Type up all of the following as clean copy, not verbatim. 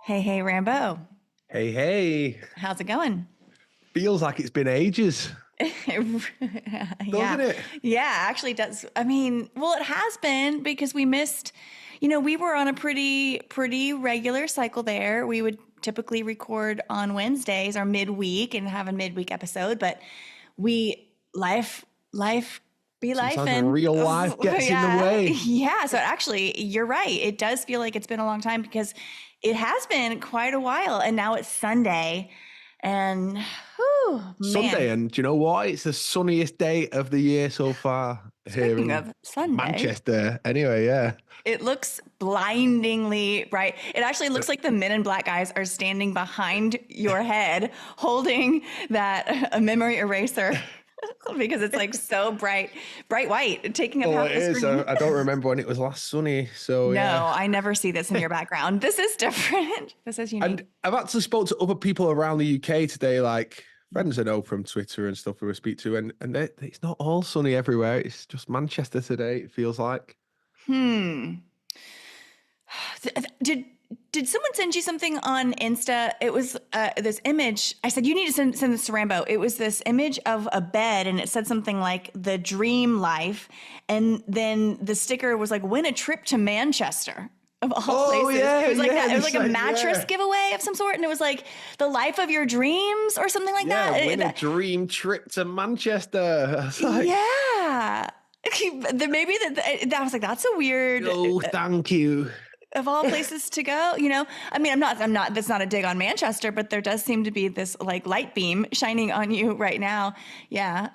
Hey, Rambo. Hey, hey. How's it going? Feels like it's been ages, Yeah. doesn't it? Yeah, actually it does. I mean, well, it has been because we missed, we were on a pretty regular cycle there. We would typically record on Wednesdays or midweek and have a midweek episode, but life be life Sometimes and real life gets in the yeah. way. Yeah, so actually you're right. It does feel like it's been a long time because it has been quite a while and now it's Sunday and whew, Sunday, man. and do you know what? It's the sunniest day of the year so far here Speaking in of Sunday, Manchester. Anyway, yeah. it looks blindingly bright. It actually looks like the Men in Black guys are standing behind your head holding that a memory eraser because it's like so bright white, taking up Oh, half it the is. screen. I don't remember when it was last sunny. So, No, yeah. I never see this in your background. This is different. This is unique. And I've actually spoke to other people around the UK today, like friends I know from Twitter and stuff who I speak to, and it's not all sunny everywhere. It's just Manchester today, it feels like. Hmm. Did someone send you something on Insta? It was this image. I said, you need to send this to Rambo. It was this image of a bed and it said something like the dream life. And then the sticker was like, win a trip to Manchester of all Oh, places. yeah, It was like yeah, that. It was like a mattress yeah. giveaway of some sort. And it was like the life of your dreams or something like Yeah, that. win a dream trip to Manchester. I was like, Yeah. Maybe that was like, that's a weird oh, thank you. of all places to go, I mean, I'm not, that's not a dig on Manchester, but there does seem to be this like light beam shining on you right now. Yeah.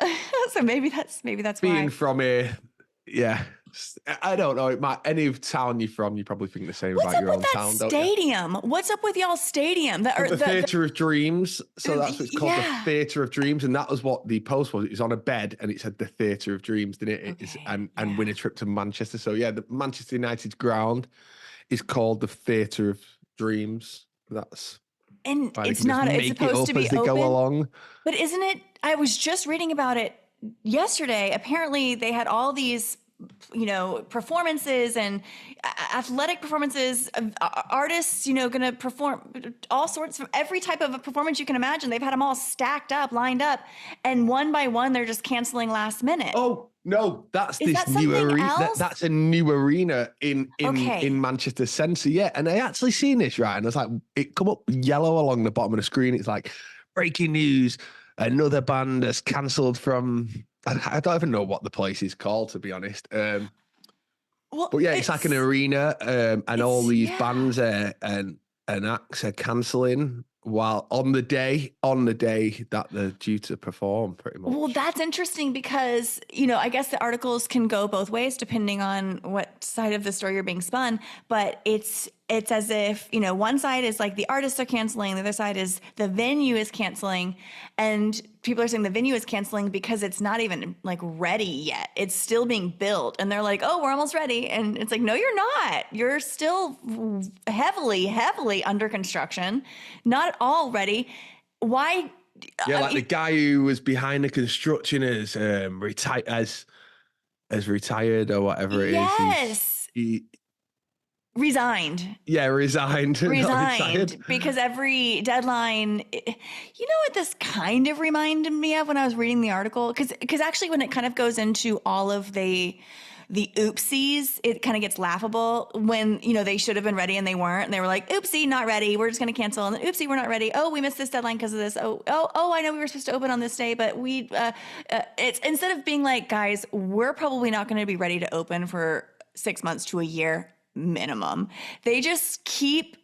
So maybe that's Being why. from here, yeah. I don't know. It might any town you're from, you probably think the same What's about up your with own that town, don't you? stadium? What's up with y'all's stadium? The, or The the, Theatre of Dreams. So that's what it's called, the yeah. Theatre of Dreams. And that was what the post was. It was on a bed and it said the Theatre of Dreams, didn't it? It is, Okay. and Yeah. win a trip to Manchester. So yeah, the Manchester United's ground is called the Theatre of Dreams. That's And why they it's can just not, it's make it supposed to up be as they go open, along. but isn't it? I was just reading about it yesterday. Apparently they had all these performances and athletic performances, artists, going to perform all sorts of every type of a performance you can imagine. They've had them all stacked up, lined up, and one by one, they're just canceling last minute. Oh no, that's Is this that new something arena. else? That's a new arena in Okay. Manchester Centre. Yeah, and I actually seen this right, and it's like it come up yellow along the bottom of the screen. It's like breaking news: another band has cancelled from. I don't even know what the place is called, to be honest. Well, But yeah, it's like an arena, and all these yeah. bands and acts are cancelling while on the day that they're due to perform, pretty Well, much. that's interesting because, I guess the articles can go both ways depending on what side of the story you're being spun, but it's as if, one side is like the artists are canceling, the other side is the venue is canceling, and people are saying the venue is canceling because it's not even like ready yet. It's still being built and they're like, "Oh, we're almost ready." And it's like, "No, you're not. You're still heavily under construction, not at all ready." Why Yeah, I like the mean, guy who was behind the construction has retired as retired or whatever it is. yes, He resigned. yeah, resigned, not retired. Resigned because every deadline, you know what this kind of reminded me of when I was reading the article? Because actually when it kind of goes into all of the oopsies, it kind of gets laughable when, they should have been ready and they weren't. And they were like, oopsie, not ready. We're just going to cancel. And then oopsie, we're not ready. Oh, we missed this deadline because of this. Oh, I know we were supposed to open on this day, but it's instead of being like, guys, we're probably not going to be ready to open for 6 months to a year minimum. They just keep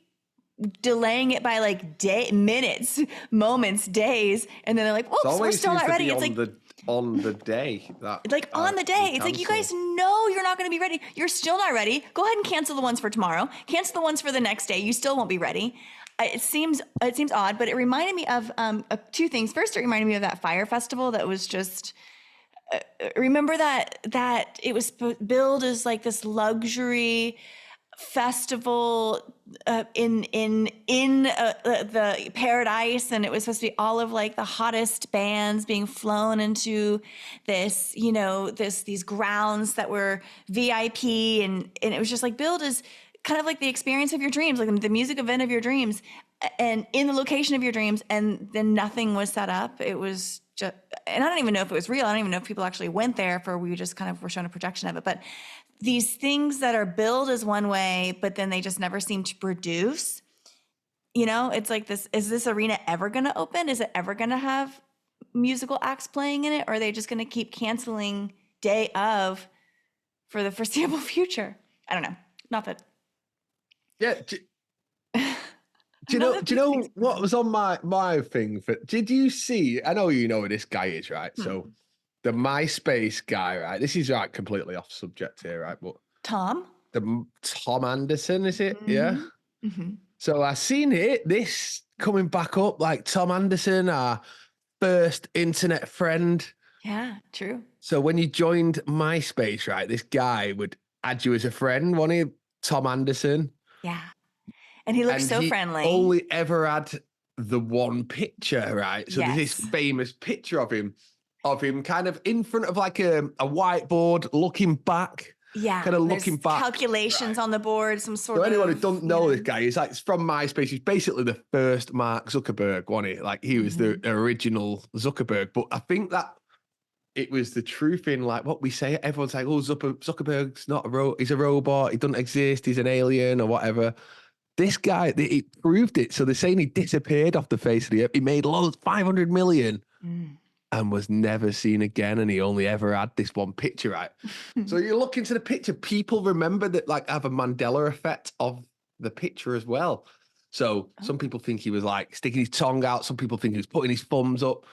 delaying it by like minutes, moments, days, and then they're like, It "Whoops, we're always still seems not to ready." be It's like on the day that on the you day. It's like you guys cancel. know you're not going to be ready. You're still not ready. Go ahead and cancel the ones for tomorrow. Cancel the ones for the next day. You still won't be ready. It seems odd, but it reminded me of two things. First, it reminded me of that fire festival that was just remember that it was billed as like this luxury festival in the paradise, and it was supposed to be all of like the hottest bands being flown into this these grounds that were VIP, and it was just like billed as kind of like the experience of your dreams, like the music event of your dreams, and in the location of your dreams, and then nothing was set up. It was just, and I don't even know if it was real. I don't even know if people actually went there, for we just kind of were shown a projection of it. But these things that are billed as one way, but then they just never seem to produce. You know, it's like this, is this arena ever going to open? Is it ever going to have musical acts playing in it? Or are they just going to keep canceling day of for the foreseeable future? I don't know. Not that. Yeah. Do you know what was on my thing? Did you see? I know you know who this guy is, right? So the MySpace guy, right? This is like completely off subject here, right? But Tom Anderson, is it? Yeah. Mm-hmm. So I seen this coming back up, like Tom Anderson, our first internet friend. Yeah, true. So when you joined MySpace, right, this guy would add you as a friend, wasn't he? Tom Anderson. Yeah. And he looked so friendly. Only ever had the one picture, right? So there's this famous picture of him kind of in front of like a whiteboard looking back. Yeah, kind of looking back. Calculations on the board, some sort of. So anyone who doesn't know this guy, he's like, it's from MySpace. He's basically the first Mark Zuckerberg, wasn't he? Like he was the original Zuckerberg. But I think that it was the truth in like what we say. Everyone's like, oh, Zuckerberg's not he's a robot. He doesn't exist. He's an alien or whatever. This guy, he proved it. So they're saying he disappeared off the face of the earth. He made loads, 500 million. And was never seen again, and he only ever had this one picture, right? So you look into the picture, people remember that, like, have a Mandela effect of the picture as well. So some people think he was like sticking his tongue out. Some people think he was putting his thumbs up.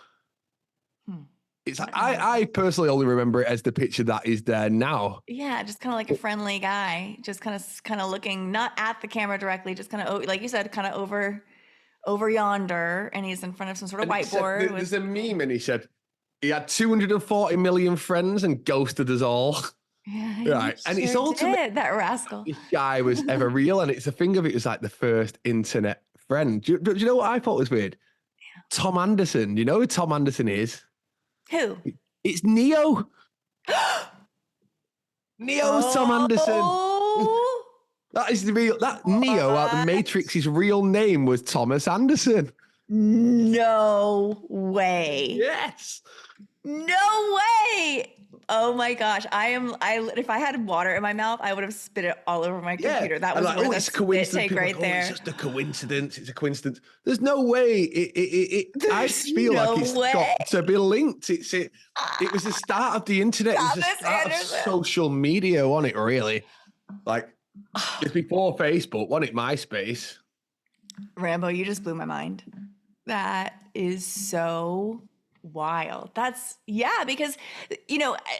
It's like, I personally only remember it as the picture that is there now. Yeah, just kind of like a friendly guy, just kind of looking not at the camera directly, just kind of like you said, kind of over yonder, and he's in front of some sort of whiteboard. There's a meme, and he said he had 240 million friends and ghosted us all. Yeah, right. And it's ultimate that rascal. This guy was ever real, and it's a thing of it was like the first internet friend. Do you know what I thought was weird? Yeah. Tom Anderson. You know who Tom Anderson is? Who? It's Neo. Neo's Tom Anderson. That is the real. That Neo out the Matrix. His real name was Thomas Anderson. No way. Yes. No way. Oh my gosh. If I had water in my mouth, I would have spit it all over my computer. That was really it's a coincidence. Take right there. It's just a coincidence. It's a coincidence. There's no way. I feel like it's got to be linked. It was the start of the internet. It was the start of social media, wasn't it, really? Like, it's before Facebook, wasn't it? MySpace. Rambo, you just blew my mind. That is so wild. Because,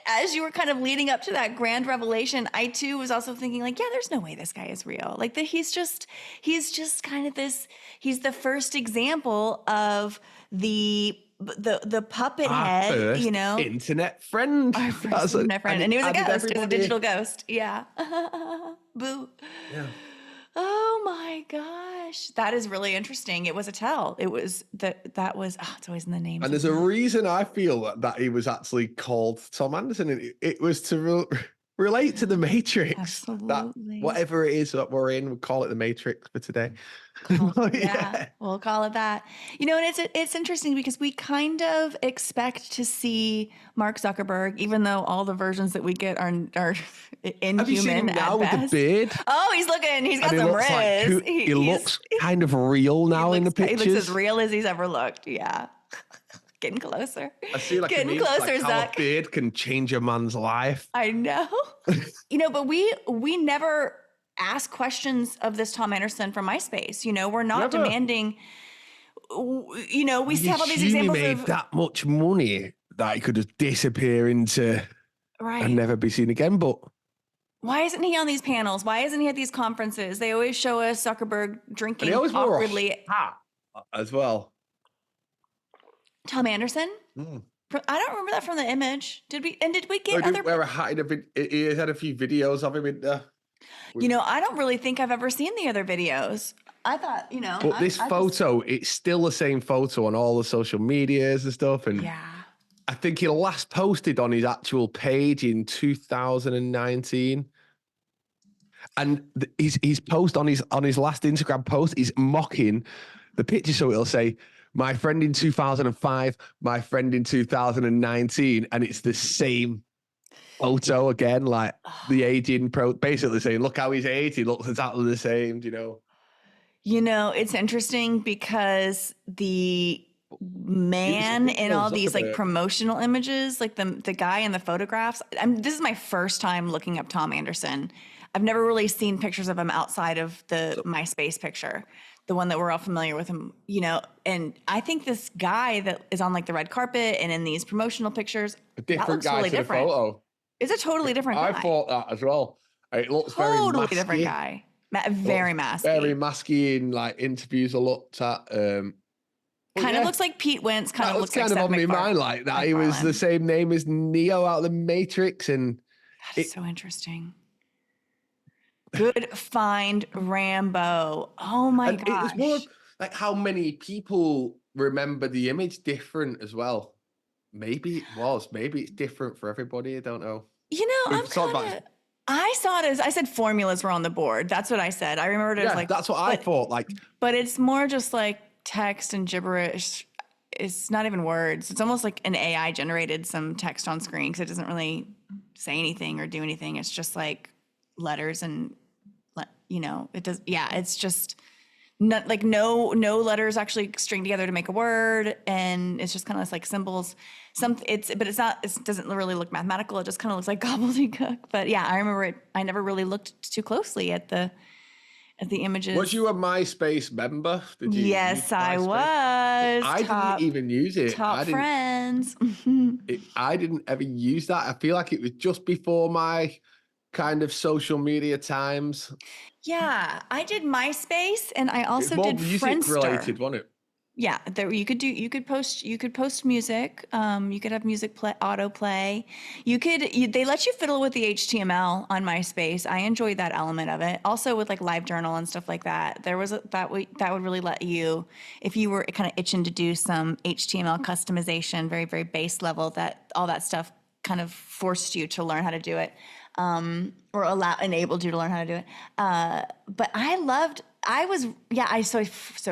as you were kind of leading up to that grand revelation, I too was also thinking like, yeah, there's no way this guy is real. Like he's just kind of this, he's the first example of the puppet head, internet friend. Our first internet friend. And he was a ghost. It was a digital ghost. Yeah. Boo. Yeah. Oh my gosh. That is really interesting. It was a tell. It was it's always in the name. And there's a reason I feel that he was actually called Tom Anderson. It was to relate to the Matrix. Absolutely. That whatever it is that we're in, we'll call it the Matrix for today. Yeah, we'll call it that. And it's interesting because we kind of expect to see Mark Zuckerberg, even though all the versions that we get are inhuman. Have you seen him now with the beard? Oh, he's got some riz. He looks kind of real now in the pictures. He looks as real as he's ever looked. Yeah. Getting closer. I see like getting closer, like how a beard can change a man's life. I know. But we never ask questions of this Tom Anderson from MySpace. We're not demanding. We have all these examples. He made that much money that he could just disappear into and never be seen again. But why isn't he on these panels? Why isn't he at these conferences? They always show us Zuckerberg drinking he always awkwardly. Wore a hat as well. Tom Anderson? I don't remember that from the image. Did we get other? Wear a hat he had a few videos of him in there. I don't really think I've ever seen the other videos. I thought, But this photo, it's still the same photo on all the social medias and stuff. And yeah. I think he last posted on his actual page in 2019. And he's post on his last Instagram post, he's mocking the picture. So it'll say, my friend in 2005, my friend in 2019. And it's the same photo again, like the aging basically saying, look how he's aged. He looks exactly the same, you know. You know, it's interesting because the man in all these like promotional images, like the guy in the photographs, this is my first time looking up Tom Anderson. I've never really seen pictures of him outside of the MySpace picture, the one that we're all familiar with him, you know. And I think this guy that is on like the red carpet and in these promotional pictures, a different guy really to different. The photo. It's a totally different guy. I thought that as well. It looks totally very masky. Different guy. Very masky. Very masky in like interviews I looked at. Kind of looks like Pete Wentz. Kind of looks like Seth on MacFarlane. My mind like that. He was the same name as Neo out of the Matrix, and that's so interesting. Good find, Rambo. Oh my gosh. It was more like how many people remember the image different as well. Maybe it was. Maybe it's different for everybody. I don't know. You know, I saw it as, I said formulas were on the board. That's what I said. I remembered it as like. That's what I thought. Like, but it's more just like text and gibberish. It's not even words. It's almost like an AI generated some text on screen because it doesn't really say anything or do anything. It's just like letters and, you know, it does. Yeah, it's just not like no letters actually string together to make a word, and it's just kind of like symbols. But it's not. It doesn't really look mathematical. It just kind of looks like gobbledygook. But yeah, I remember it. I never really looked too closely at the images. Was you a MySpace member? Did you? Yes, I was. I didn't even use it. Top friends. I didn't ever use that. I feel like it was just before my kind of social media times. Yeah, I did MySpace, and I also did music Friendster. Related, wasn't it? Yeah, you could post music. You could have music autoplay. They let you fiddle with the HTML on MySpace. I enjoyed that element of it. Also with like LiveJournal and stuff like that. There was that would really let you, if you were kind of itching to do some HTML customization, very, very base level, that all that stuff kind of forced you to learn how to do it. Or enabled you to learn how to do it. But so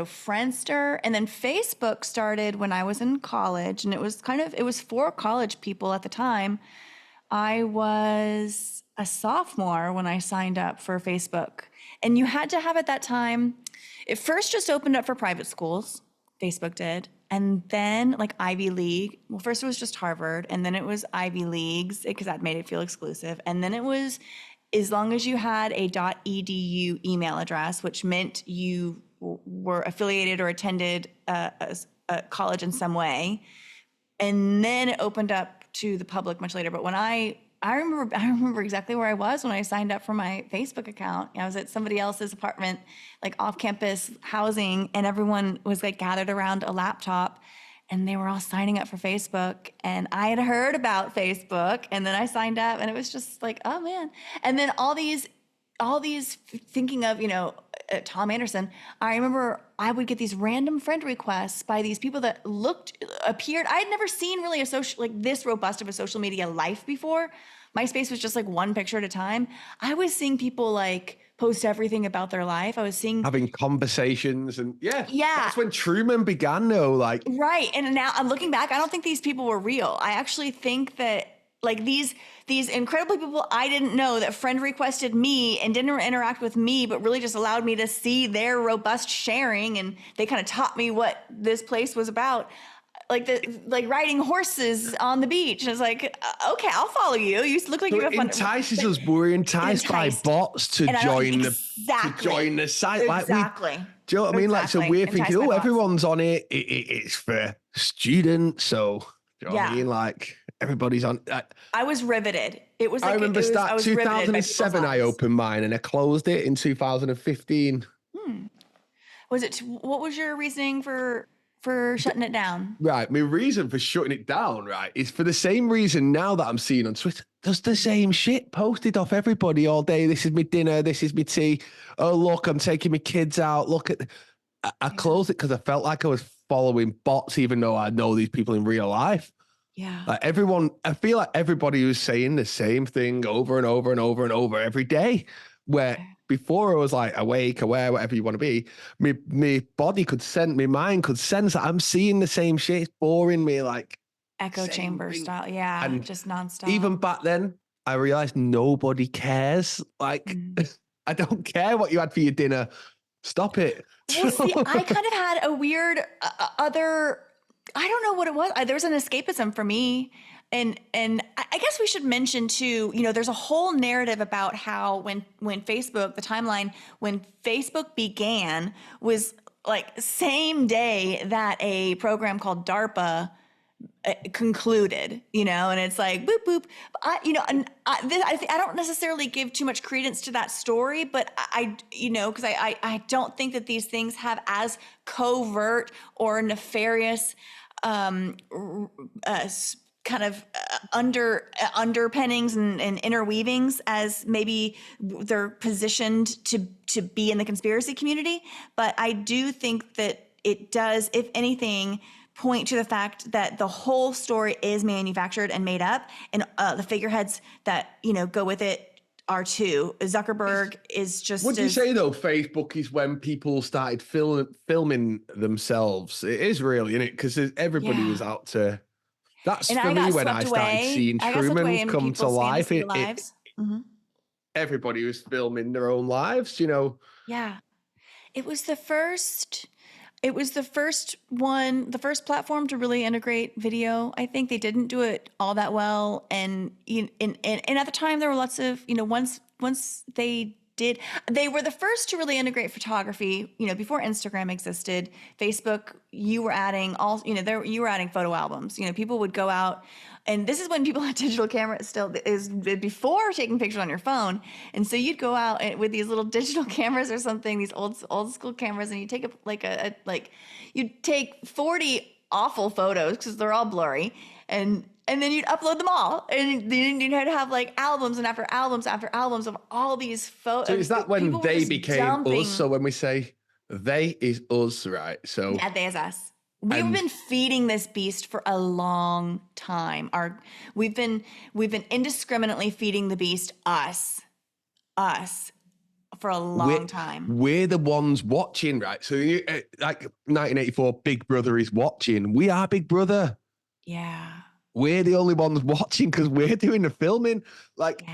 Friendster, and then Facebook started when I was in college, and it was for college people at the time. I was a sophomore when I signed up for Facebook, and you had to have at that time, it first just opened up for private schools, Facebook did. And then like Ivy League, well, first it was just Harvard, and then it was Ivy Leagues because that made it feel exclusive. And then it was as long as you had a .edu email address, which meant you were affiliated or attended a college in some way. And then it opened up to the public much later. But when I remember exactly where I was when I signed up for my Facebook account. I was at somebody else's apartment, like off-campus housing, and everyone was like gathered around a laptop, and they were all signing up for Facebook. And I had heard about Facebook, and then I signed up, and it was just like, oh man. And then all these thinking of, Tom Anderson, I remember I would get these random friend requests by these people that appeared. I had never seen really this robust of a social media life before. MySpace was just like one picture at a time. I was seeing people like post everything about their life. I was seeing having conversations, and yeah. That's when Truman began though, like. Right. And now I'm looking back, I don't think these people were real. I actually think that like these incredible people I didn't know that friend requested me and didn't interact with me, but really just allowed me to see their robust sharing, and they kind of taught me what this place was about. Like riding horses on the beach. And it's like, okay, I'll follow you. You look like you have fun. We're enticed by bots to join the site. Exactly. Do you know what I mean? Like, so we're thinking, everyone's on it. It's for students. So, do you know what I mean? Like, everybody's on. I was riveted. It was like, I remember 2007, I opened mine, and I closed it in 2015. What was your reasoning for shutting it down? Right. My reason for shutting it down, right, is for the same reason now that I'm seeing on Twitter. There's the same shit posted off everybody all day. This is my dinner. This is my tea. Oh, look, I'm taking my kids out. Look at. I closed it because I felt like I was following bots, even though I know these people in real life. Yeah. Like I feel like everybody was saying the same thing over and over and over and over every day. where before I was like awake, aware, whatever you want to be, my body could sense, my mind could sense that I'm seeing the same shit. It's boring me, like Echo same chamber thing. style. Yeah. And Just nonstop. even back then, I realized nobody cares. Like, I don't care what you had for your dinner. Stop it. Well, see, I kind of had a weird other, I don't know what it was. There was an escapism for me. And I guess we should mention too, you know, there's a whole narrative about how when Facebook, the timeline, when Facebook began was like same day that a program called DARPA concluded, you know, and it's like boop boop. I don't necessarily give too much credence to that story, but because I don't think that these things have as covert or nefarious kind of underpinnings and interweavings as maybe they're positioned to be in the conspiracy community. But I do think that it does, if anything, point to the fact that the whole story is manufactured and made up, and the figureheads that go with it are too. Zuckerberg is just. Would you say though, Facebook is when people started filming themselves? It is really, isn't it? Because everybody was out to. That's and for me when I started seeing Truman come to life. Everybody was filming their own lives, Yeah, it was the first. It was the first platform to really integrate video. I think they didn't do it all that well, and at the time there were lots of once they did, they were the first to really integrate photography. Before Instagram existed, Facebook, you were adding you were adding photo albums. People would go out, and this is when people had digital cameras. Still, is before taking pictures on your phone, and so you'd go out with these little digital cameras or something, these old school cameras, and you take you'd take 40 awful photos because they're all blurry, and then you'd upload them all, and then you'd have like albums and after albums after albums of all these photos. So is that when they became us? So when we say they is us, right? So yeah, they is us. We've been feeding this beast for a long time. We've been indiscriminately feeding the beast us for a long time. We're the ones watching, right? So like 1984, Big Brother is watching. We are Big Brother. Yeah. We're the only ones watching because we're doing the filming. Like,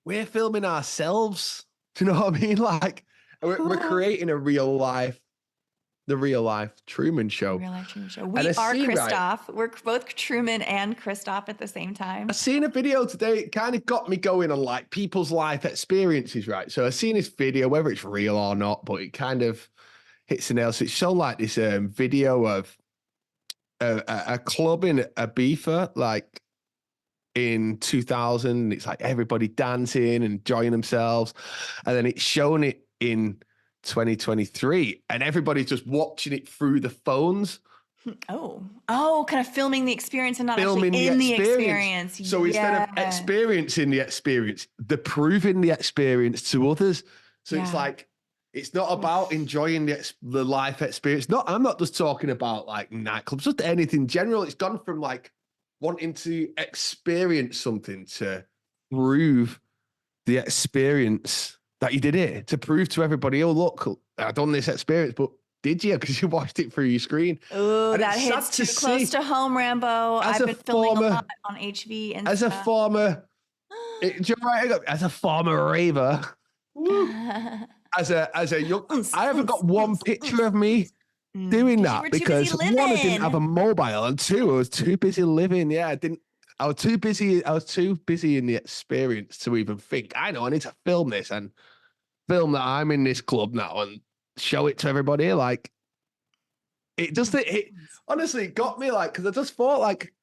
we're filming ourselves. Do you know what I mean? Like, we're creating the real life Truman Show. Real life Truman Show. We are Christoph. Right? We're both Truman and Christoph at the same time. I seen a video today. It kind of got me going on like people's life experiences, right? So I seen this video, whether it's real or not, but it kind of hits the nail. So it's shown like this video of a club in Ibiza, like in 2000. It's like everybody dancing and enjoying themselves, and then it's shown it in 2023, and everybody's just watching it through the phones. Oh, kind of filming the experience and not actually in the experience. So instead of experiencing the experience, they're proving the experience to others. So it's like, it's not about enjoying the life experience. I'm not just talking about like nightclubs, just anything in general. It's gone from like wanting to experience something to prove the experience that you did it, to prove to everybody, oh, look, I've done this experience, but did you? Because you watched it through your screen. Oh, that hits too close to home, Rambo. I've been filming a lot on HV and as stuff. As a former raver, as a young, I haven't got one picture of me doing that because one, I didn't have a mobile, and two, I was too busy living. Yeah, I was too busy in the experience to even think, I know I need to film this and film that I'm in this club now and show it to everybody. Like, it honestly got me, like, because I just thought, like,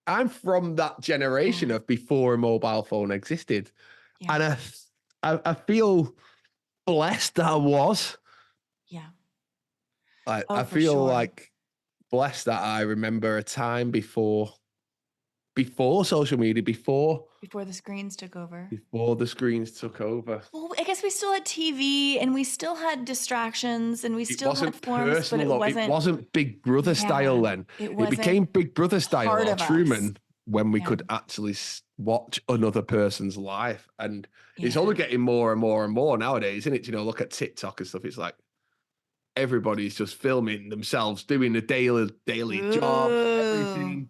I'm from that generation of before a mobile phone existed. And I feel blessed that I was. Yeah. I feel like blessed that I remember a time before social media, before the screens took over. Well, I guess we still had TV and we still had distractions and we still had forums, but it wasn't Big Brother style then. It became Big Brother style or Truman when we could actually watch another person's life. And it's Yeah. only getting more and more and more nowadays, isn't it? You know, look at TikTok and stuff. It's like everybody's just filming themselves doing the daily jobs, Ooh. everything.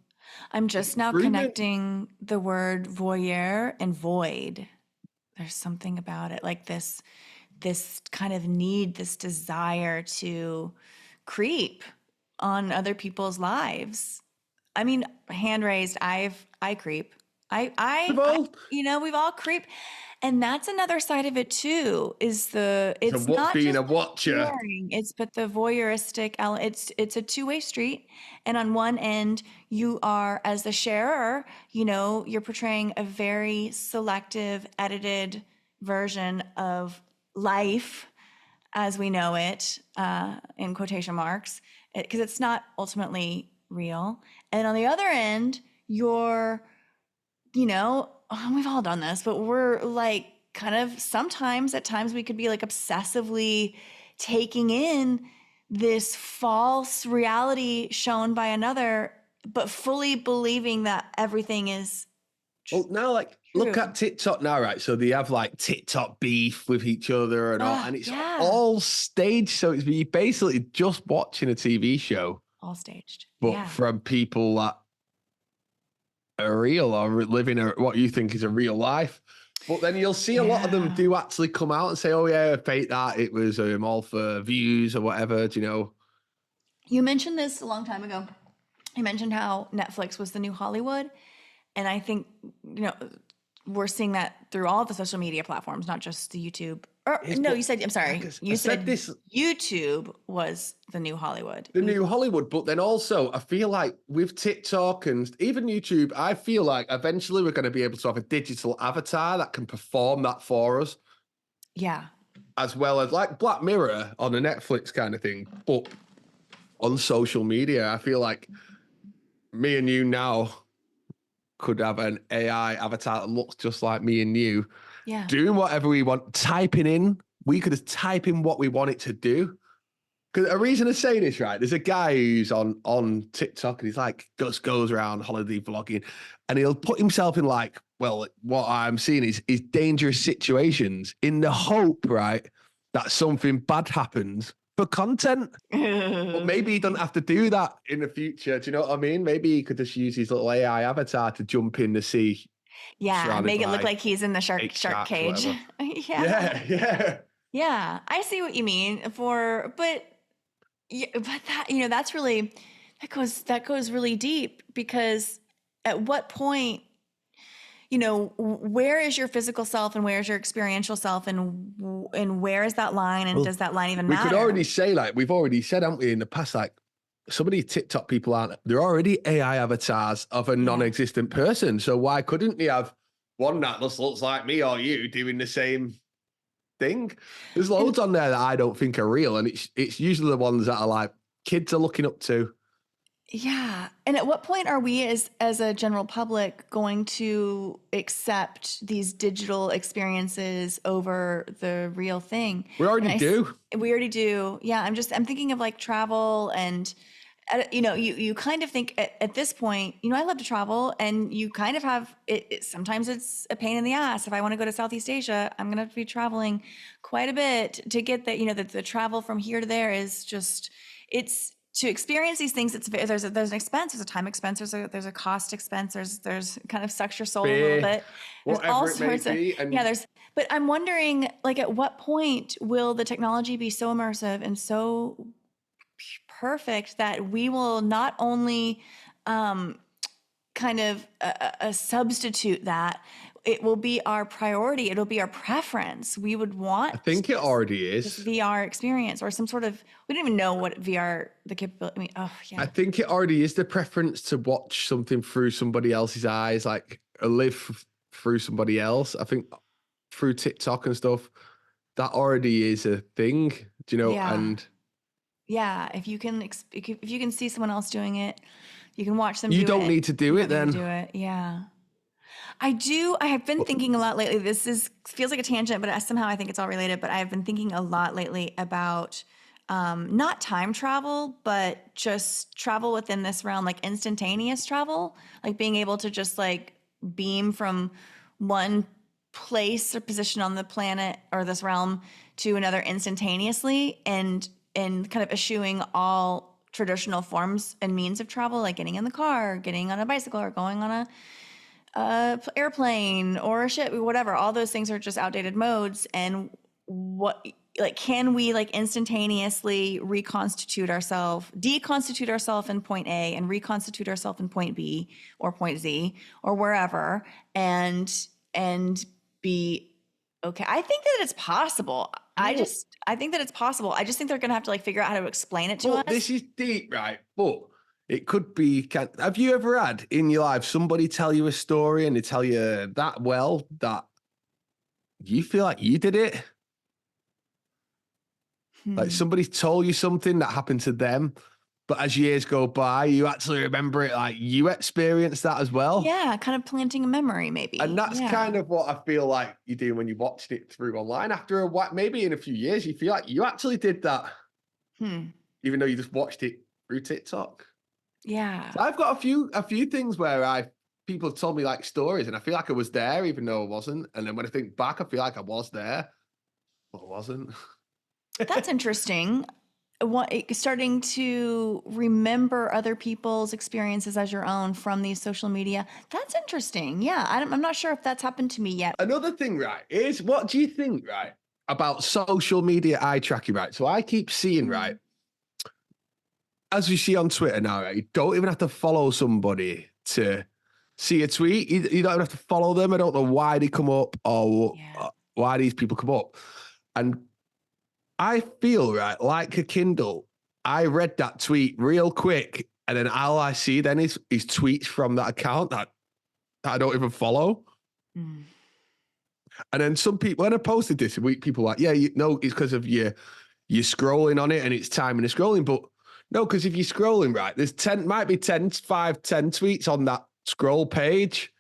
I'm just now Improvement. connecting the word voyeur and void. There's something about it, like this kind of need, this desire to creep on other people's lives. I mean, hand raised, I creep. I Well, we've all creeped. And that's another side of it too, is so it's what not being just a the watcher? sharing, but the voyeuristic element. It's a two-way street. And on one end, you are, as the sharer, you're portraying a very selective, edited version of life as we know it, in quotation marks, because it's not ultimately real. And on the other end, you're, we've all done this, but we're like kind of sometimes at times we could be like obsessively taking in this false reality shown by another, but fully believing that everything is Well, now, like, look true. at TikTok now, right? So they have like TikTok beef with each other and all, and it's Yeah. all staged. So it's you basically just watching a TV show, All staged. but Yeah. from people that are real or living what you think is a real life. But then you'll see a lot of them Yeah. do actually come out and say, "Oh yeah, fake that. It was all for views or whatever." Do you know? You mentioned this a long time ago. You mentioned how Netflix was the new Hollywood. And I think, we're seeing that through all of the social media platforms, not just the YouTube. Or Yes, no, but you said, I'm like sorry, I you said said this YouTube was the new Hollywood. the new Hollywood, but then also I feel like with TikTok and even YouTube, I feel like eventually we're going to be able to have a digital avatar that can perform that for us, Yeah. as well as like Black Mirror on a Netflix kind of thing, but on social media. I feel like me and you now could have an AI avatar that looks just like me and you, Yeah. doing whatever we want, typing in. We could just type in what we want it to do. Because a reason to say this, right? There's a guy who's on TikTok and he's like goes around holiday vlogging, and he'll put himself in like, well, what I'm seeing is dangerous situations in the hope, right, that something bad happens for content. But maybe he doesn't have to do that in the future. Do you know what I mean? Maybe he could just use his little AI avatar to jump in the sea, Yeah. surrounded Make it look by like he's in the eight shark sharks or cage. whatever. Yeah. Yeah, yeah. Yeah. I see what you mean but yeah, but that goes really deep, because at what point, where is your physical self and where is your experiential self, and where is that line, and Well, does that line even we could matter? already say, like, we've already said, haven't we, in the past, like, some of these TikTok people they're already AI avatars of a Yeah. non-existent person. So why couldn't we have one that just looks like me or you doing the same thing? There's And loads on there that I don't think are real. And it's usually the ones that are like kids are looking up to. yeah. And at what point are we as a general public going to accept these digital experiences over the real thing? We And already do. we already do. Yeah, I'm thinking of like travel, and you kind of think at this point, I love to travel, and you kind of have sometimes it's a pain in the ass. If I want to go to Southeast Asia, I'm going to have to be traveling quite a bit to get that. The travel from here to there is just, it's to experience these things. There's an expense, there's a time expense, there's a cost expense, there's kind of sucks your soul a little Fear, bit. There's all whatever it may sorts of, be. yeah, And but I'm wondering, like, at what point will the technology be so immersive and so perfect that we will not only kind of substitute that, it will be our priority, it'll be our preference. We would want I think it already this is. VR experience, or some sort of, we don't even know what VR, the capability, I mean, oh I yeah. think it already is the preference to watch something through somebody else's eyes, like live through somebody else. I think through TikTok and stuff, that already is a thing, do you know? Yeah. And Yeah. If you can see someone else doing it, you can watch them you do don't it. need to do You it don't need to then. do it. Yeah. I have been But thinking a lot lately. Feels like a tangent, but somehow I think it's all related. But I've been thinking a lot lately about not time travel, but just travel within this realm, like instantaneous travel, like being able to just like beam from one place or position on the planet or this realm to another instantaneously, and kind of eschewing all traditional forms and means of travel, like getting in the car, getting on a bicycle, or going on a airplane or a ship, whatever. All those things are just outdated modes. And what, like, can we like instantaneously deconstitute ourselves in point A and reconstitute ourselves in point B or point Z or wherever, and be okay? I think that it's possible. I think that it's possible. I just think they're gonna have to like figure out how to explain it to us. This is deep, right? But it could be. Have you ever had in your life somebody tell you a story and they tell you that well that you feel like you did it? Like somebody's told you something that happened to them, but as years go by, you actually remember it like you experienced that as well. Yeah, kind of planting a memory, maybe. And that's kind of what I feel like you do when you watched it through online. After a while, maybe in a few years, you feel like you actually did that, even though you just watched it through TikTok. Yeah. So I've got a few things where people have told me like stories, and I feel like I was there, even though I wasn't. And then when I think back, I feel like I was there, but I wasn't. That's interesting. Starting to remember other people's experiences as your own from these social media. That's interesting. Yeah, I'm not sure if that's happened to me yet. Another thing, right, is what do you think, right, about social media eye tracking, right? So I keep seeing, right, as we see on Twitter now, right, you don't even have to follow somebody to see a tweet. You don't even have to follow them. I don't know why they come up or why these people come up. And I feel, right, like a Kindle, I read that tweet real quick, and then all I see then is tweets from that account that I don't even follow. And then some people, when I posted this week, people were like, yeah, it's because of you're scrolling on it and it's timing the scrolling. But no, because if you're scrolling, right, there's 10 tweets on that scroll page.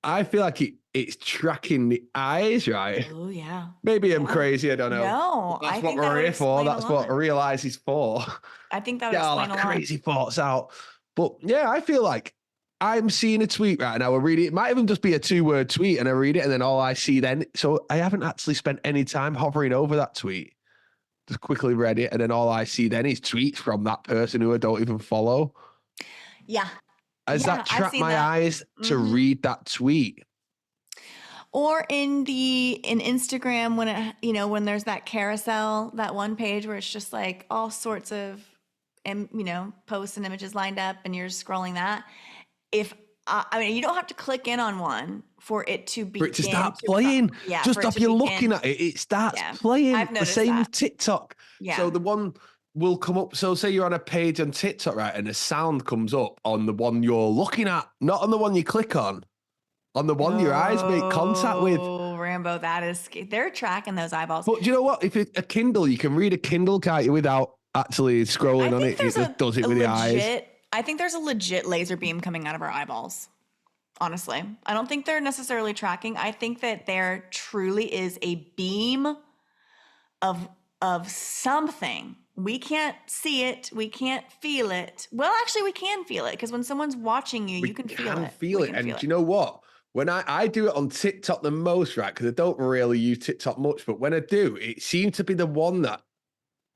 I feel like it's tracking the eyes, right? Oh, yeah. Maybe I'm crazy. I don't know. No, That's what we're here for. That's what Realize is for. I think that would explain a lot. Crazy thoughts out. But yeah, I feel like I'm seeing a tweet right now. I read it. It might even just be a 2-word tweet, and I read it, and then all I see then. So I haven't actually spent any time hovering over that tweet. Just quickly read it, and then all I see then is tweets from that person who I don't even follow. Yeah. Has that trapped my eyes to read that tweet? Or in Instagram, when there's that carousel, that one page where it's just like all sorts of, posts and images lined up, and you're scrolling that. You don't have to click in on one for it to begin. For it to start playing. Just off you looking at it, it starts playing. I've noticed the same with TikTok. Yeah. So the one will come up. So say you're on a page on TikTok, right? And the sound comes up on the one you're looking at, not on the one you click on the one your eyes make contact with. Oh, Rambo, they're tracking those eyeballs. But do you know what? If it's a Kindle, you can read a Kindle, can't you, without actually scrolling on it? It just does it with the eyes. I think there's a legit laser beam coming out of our eyeballs. Honestly, I don't think they're necessarily tracking. I think that there truly is a beam of something. We can't see it. We can't feel it. Well, actually, we can feel it, because when someone's watching you, you can feel it. And do you know what? When I do it on TikTok the most, right? Because I don't really use TikTok much, but when I do, it seems to be the one that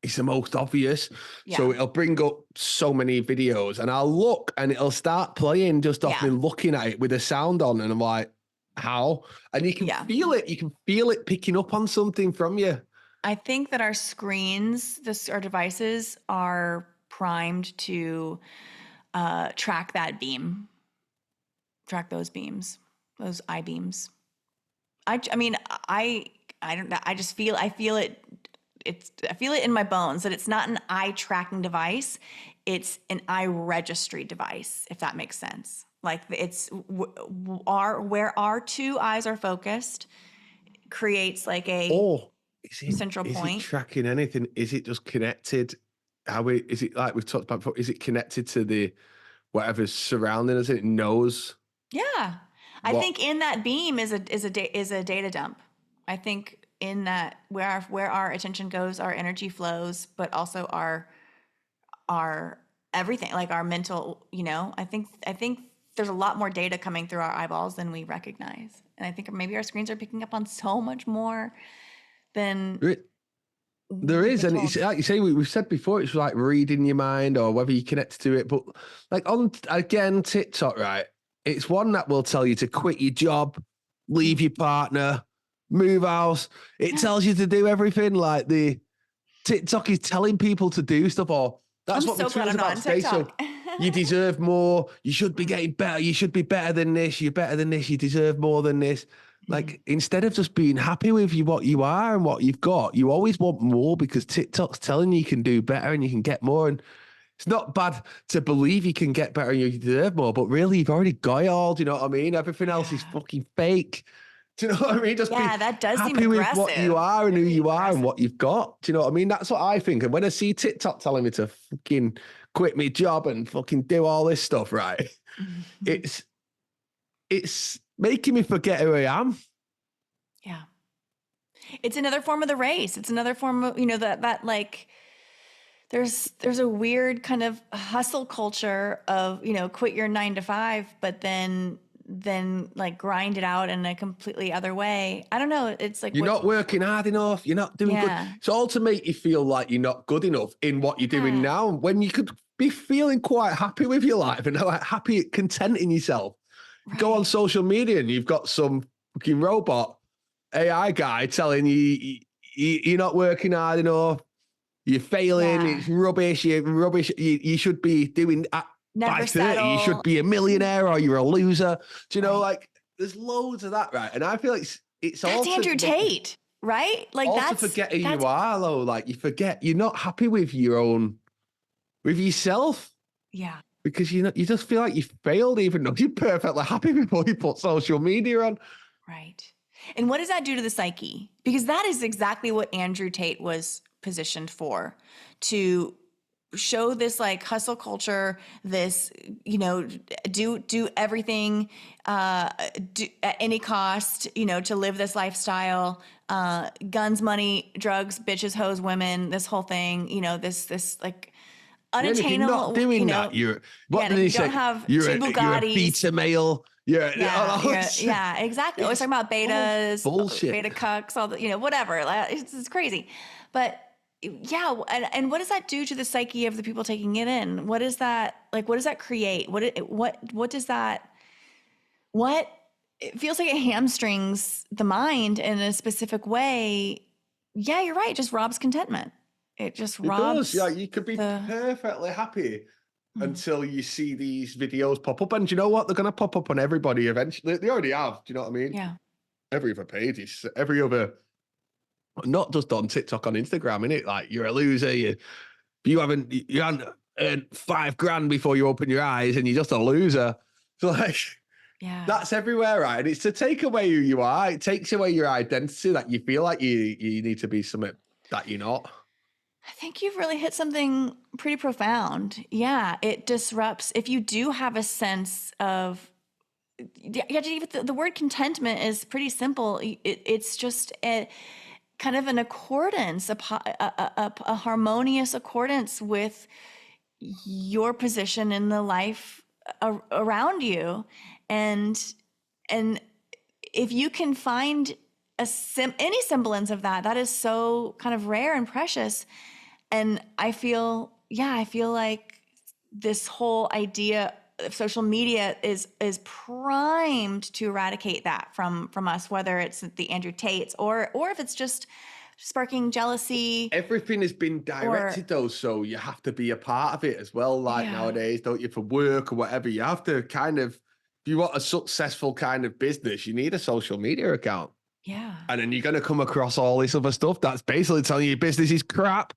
is the most obvious. Yeah. So it'll bring up so many videos, and I'll look, and it'll start playing just off me looking at it with the sound on, and I'm like, how? And you can feel it. You can feel it picking up on something from you. I think that our screens, our devices are primed to track that beam, track those beams, those eye beams. I feel it in my bones that it's not an eye tracking device. It's an eye registry device, if that makes sense. Like it's where our two eyes are focused creates like a central point. Is it tracking anything? Is it just connected? Is it like we've talked about before? Is it connected to the whatever's surrounding us? It knows. Yeah, I think in that beam is a data dump. I think in that where our attention goes, our energy flows, but also our everything, like our mental. I think there's a lot more data coming through our eyeballs than we recognize. And I think maybe our screens are picking up on so much more than There we've is, been and told. it's like you say, we've said before, it's like reading your mind or whether you connect to it. But like on, again, TikTok, right? It's one that will tell you to quit your job, leave your partner, move house. It tells you to do everything. Like the TikTok is telling people to do stuff, or that's I'm what my so glad tweet was I'm not about on today. So TikTok. you deserve more. You should be getting better. You should be better than this. You're better than this. You deserve more than this. Like instead of just being happy with what you are and what you've got, you always want more because TikTok's telling you can do better and you can get more. And it's not bad to believe you can get better and you deserve more, but really you've already got it all. Do you know what I mean? Everything else is fucking fake. Do you know what I mean? Just be Yeah, that does seem happy with what you aggressive. are and who Really you are and aggressive. what you've got. Do you know what I mean? That's what I think. And when I see TikTok telling me to fucking quit my job and fucking do all this stuff, right? It's making me forget who I am. Yeah. It's another form of the race. It's another form of, that like there's a weird kind of hustle culture of, quit your 9 to 5, but then like grind it out in a completely other way. I don't know. It's like You're not working hard enough. You're not doing good. yeah. It's all to make you feel like you're not good enough in what you're doing Yeah. now, when you could be feeling quite happy with your life and like happy, content in yourself. Go on Right. social media and you've got some fucking robot AI guy telling you're not working hard enough. You're failing. Yeah. It's rubbish. You're rubbish. You should be doing by Never 30. You should settle. be a millionaire or you're a loser. Do you know, Right. like there's loads of that, right? And I feel like it's all That's Andrew Tate, right? Like also forget who you are, though. Like you forget you're not happy with with yourself yeah. because you just feel like you failed, even though you're perfectly happy before you put social media on. Right. And what does that do to the psyche? Because that is exactly what Andrew Tate was positioned for, to show this like hustle culture, this, do everything at any cost, to live this lifestyle, guns, money, drugs, bitches, hoes, women, this whole thing, this like And if you're unattainable, not doing that, what did if he you say? don't have You're two you're a Bugattis. beta male. Yeah, exactly. Always talking about betas, bullshit. beta cucks, all the, whatever. It's crazy. But yeah, and what does that do to the psyche of the people taking it in? What is that, like, what does that create? What does that, it feels like it hamstrings the mind in a specific way. Yeah, you're right. It just robs contentment. It just It robs. does. Yeah, you could be perfectly happy until you see these videos pop up. And do you know what? They're going to pop up on everybody eventually. They already have. Do you know what I mean? Yeah. Every other page, every other, not just on TikTok, on Instagram, innit? Like you're a loser. You haven't earned $5,000 before you open your eyes, and you're just a loser. So like, Yeah. that's everywhere, right? And it's to take away who you are. It takes away your identity, that you feel like you need to be something that you're not. I think you've really hit something pretty profound. Yeah, it disrupts. If you do have a sense of, the word contentment is pretty simple. It's just a kind of an accordance, a harmonious accordance with your position in the life around you, and if you can find any semblance of that, that is so kind of rare and precious. And I feel like this whole idea of social media is primed to eradicate that from us, whether it's the Andrew Tates or if it's just sparking jealousy. Everything has been directed though, so you have to be a part of it as well. Like nowadays, don't you, for work or whatever, you have to kind of, if you want a successful kind of business, you need a social media account. Yeah. And then you're going to come across all this other stuff that's basically telling you your business is crap,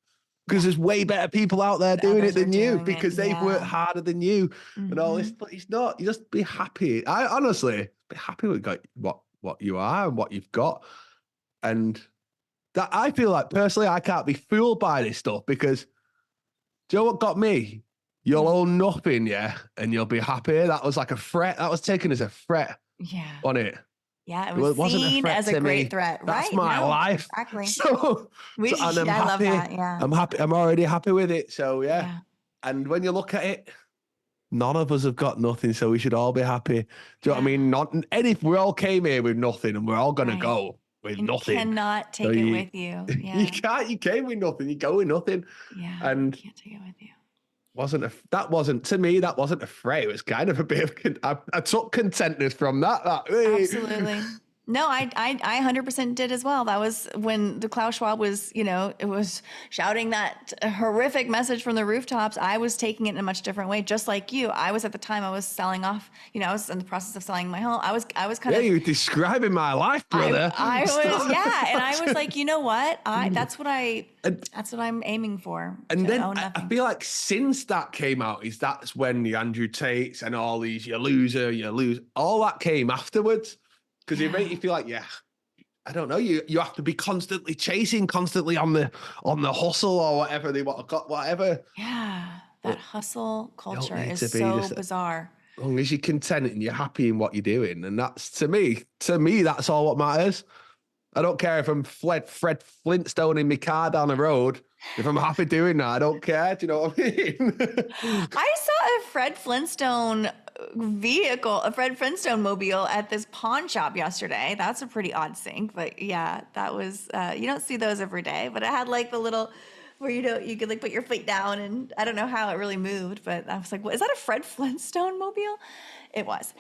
because there's way better people out there doing it than you, because they've worked harder than you and all this. But it's not. You just be happy. I honestly be happy with what you are and what you've got. And that, I feel like personally, I can't be fooled by this stuff, because do you know what got me? You'll own nothing, yeah, and you'll be happy. That was like a threat. That was taken as a threat. Yeah. On it. Yeah, it wasn't seen as a great threat, right? That's my life. Exactly. So and I'm I happy. love that. Yeah. I'm happy. I'm already happy with it. So yeah. Yeah. And when you look at it, none of us have got nothing, so we should all be happy. Do you know what I mean? Not, and if we all came here with nothing and we're all going to go with And you nothing. cannot So take it with you. Yeah. you came with nothing, you go with nothing. Yeah. And You can't take it with you. that wasn't a fray. It was kind of a bit of, I took contentness from that. Absolutely. No, I 100% did as well. That was when the Klaus Schwab was, it was shouting that horrific message from the rooftops. I was taking it in a much different way, just like you. I was at the time I was selling off, I was in the process of selling my home. I was kind of. Yeah, you're describing my life, brother. I was, and I was like, you know what? that's what I'm aiming for. And then I feel like since that came out, that's when the Andrew Tates and all these, you lose, all that came afterwards. Because it made you feel like, I don't know, you have to be constantly chasing, constantly on the hustle or whatever they want, whatever. Yeah, that hustle culture is so bizarre. As long as you're content and you're happy in what you're doing, and that's to me, that's all what matters. I don't care if I'm Fred Flintstone in my car down the road. If I'm happy doing that, I don't care. Do you know what I mean? I saw a Fred Flintstone mobile at this pawn shop yesterday. That's a pretty odd sync, but yeah, that was, you don't see those every day, but it had like the little, where you could like put your feet down, and I don't know how it really moved, but I was like, what, is that a Fred Flintstone mobile? It was.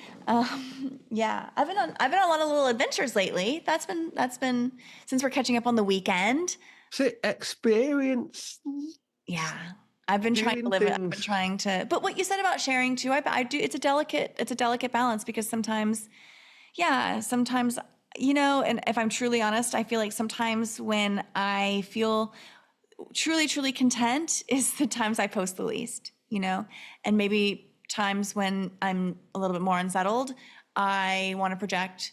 Yeah, I've been on a lot of little adventures lately. That's been since we're catching up on the weekend. So experience. Yeah. I've been trying to live it. I've been trying to, but what you said about sharing too, I do. It's a delicate balance, because sometimes, and if I'm truly honest, I feel like sometimes when I feel truly, truly content is the times I post the least, and maybe times when I'm a little bit more unsettled, I want to project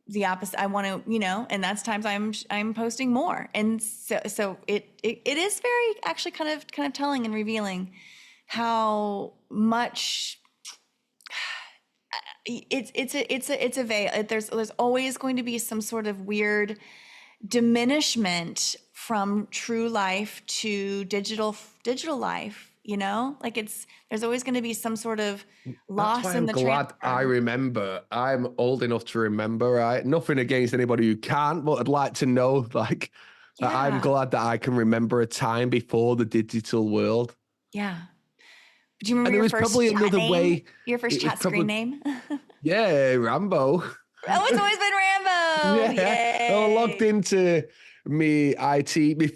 the opposite. I want to, and that's times I'm posting more. And so it is very actually kind of telling and revealing how much it's a veil. There's always going to be some sort of weird diminishment from true life to digital life. Like there's always going to be some sort of loss in the transfer. I'm glad I remember. I'm old enough to remember, right? Nothing against anybody who can't, but I'd like to know, like, I'm glad that I can remember a time before the digital world. Yeah. Do you remember your first probably chat another name? Way. Your first chat screen name? Yeah, Rambo. Oh, it's always been Rambo. Yeah. I logged into my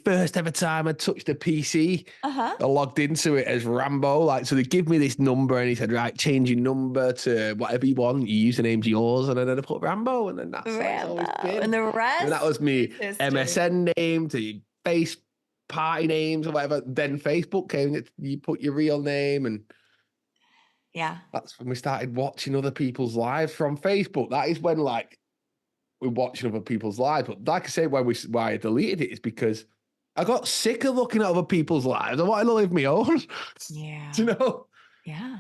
first ever time I touched a PC. I logged into it as Rambo. Like, so they give me this number, and he said, right, change your number to whatever you want. Your username's yours. And then I put Rambo, and then that's always been. And the rest? And that was me MSN name to face party names or whatever. Then Facebook came, you put your real name, and that's when we started watching other people's lives from Facebook. That is when, like, we're watching other people's lives. But like I say, why I deleted it is because I got sick of looking at other people's lives. I wanted to live my own. Yeah. Do you know? Yeah.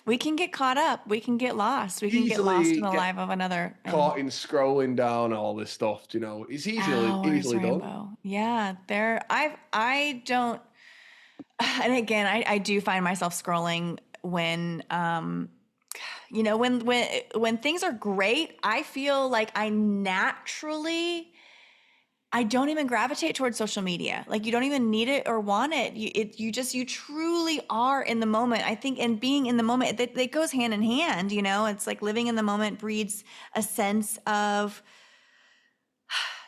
We can get caught up. We can get lost. We can get lost in the life of another. Caught in scrolling down all this stuff. Do you know? It's easily done. Yeah. I don't. And again, I do find myself scrolling when, when things are great, I feel like I don't even gravitate towards social media. Like, you don't even need it or want it. You truly are in the moment. I think, and being in the moment, it goes hand in hand. It's like living in the moment breeds a sense of,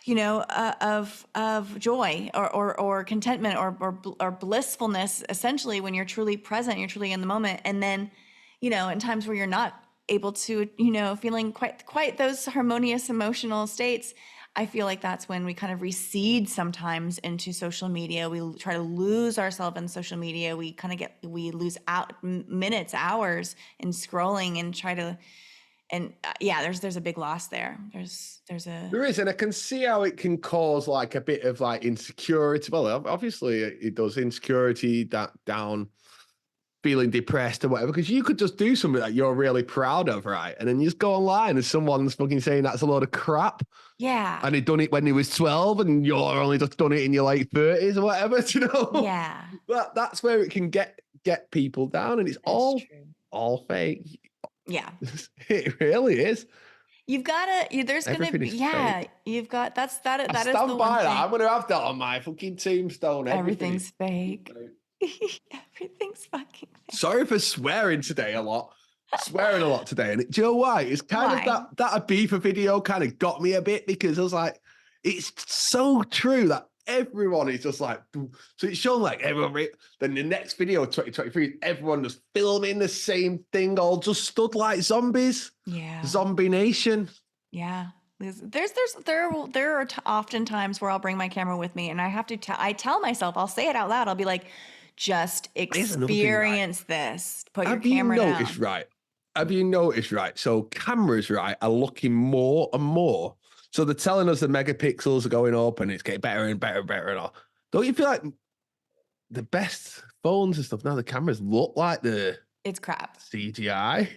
of joy or contentment or blissfulness, essentially, when you're truly present, you're truly in the moment. And then, in times where you're not able to, feeling quite those harmonious emotional states, I feel like that's when we kind of recede sometimes into social media. We try to lose ourselves in social media. We lose out minutes, hours in scrolling and try to, there's a big loss there. There is, and I can see how it can cause like a bit of like insecurity. Well, obviously it does, insecurity, that down, feeling depressed or whatever, because you could just do something that you're really proud of, right? And then you just go online and someone's fucking saying that's a load of crap. Yeah. And he'd done it when he was 12 and you're only just done it in your late 30s or whatever, you know? Yeah. That's where it can get people down, and it's all true. all fake. Yeah. It really is. You've got to, there's going to Everything be, is yeah, fake. you've got, that I is the stand one by that. thing. I'm going to have that on my fucking tombstone. Everything is Everything's fake. fake. Everything's fucking fake. Sorry for swearing today a lot. Swearing a lot today. And do you know why? It's kind of Why? that Ibiza video kind of got me a bit because I was like, it's so true that everyone is just like, so it's shown like everyone, then the next video, 2023, everyone just filming the same thing, all just stood like zombies. Yeah. Zombie Nation. Yeah. There are often times where I'll bring my camera with me and I have to, I tell myself, I'll say it out loud. I'll be like, just Here's another thing, right? experience this. Put your Have you camera noticed, down. right? Have you noticed, right? So cameras, right, are looking more and more. So they're telling us the megapixels are going up and it's getting better and better and better and all. Don't you feel like the best phones and stuff now, the cameras look like the It's crap. CGI?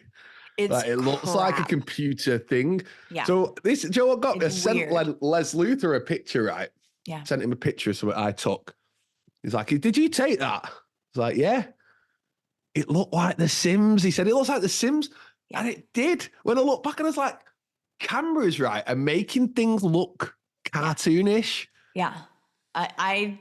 It's Like it looks like a crap. computer thing. Yeah. So this, do you know what got me? I It's sent weird. Les Luthor a picture, right? Yeah. Sent him a picture of something I took. He's like, did you take that? I was like, yeah. It looked like The Sims. He said, it looks like The Sims. Yeah. And it did. When I look back and I was like, cameras, right, are making things look cartoonish. Yeah. I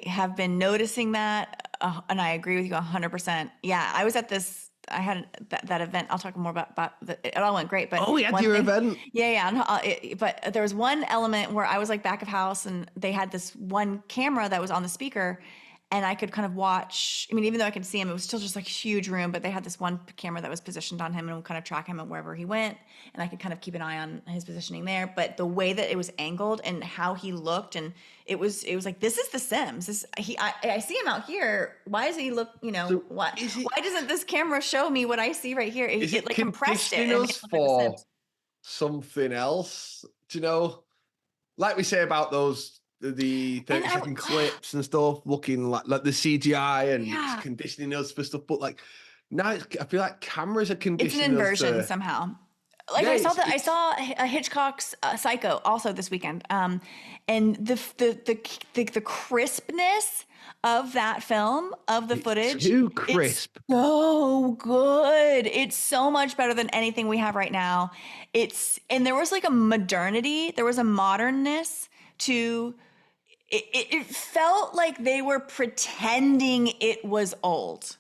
have been noticing that, and I agree with you 100%. Yeah, I was at this. I had that event. I'll talk more about it. All went great, but Oh, we had one your thing- event. Yeah, but there was one element where I was like back of house, and they had this one camera that was on the speaker, and I could kind of watch. I mean, even though I could see him, it was still just like a huge room. But they had this one camera that was positioned on him and would kind of track him wherever he went, and I could kind of keep an eye on his positioning there. But the way that it was angled and how he looked, and it was like, this is The Sims. I see him out here. Why does he look? So Why doesn't this camera show me what I see right here? Is it Like compressed it conditioning and made us it look like The for Sims. something else? Do you know? Like we say about those the 30-second clips and stuff, looking like the CGI and Yeah. conditioning us for stuff. But like now, I feel like cameras are It's conditioning an us inversion to. somehow. Like Yeah, I saw a Hitchcock's Psycho also this weekend, and the crispness of that film, of the footage, too crisp. It's so good. It's so much better than anything we have right now. And there was like a modernity, there was a modernness to it. It felt like they were pretending it was old.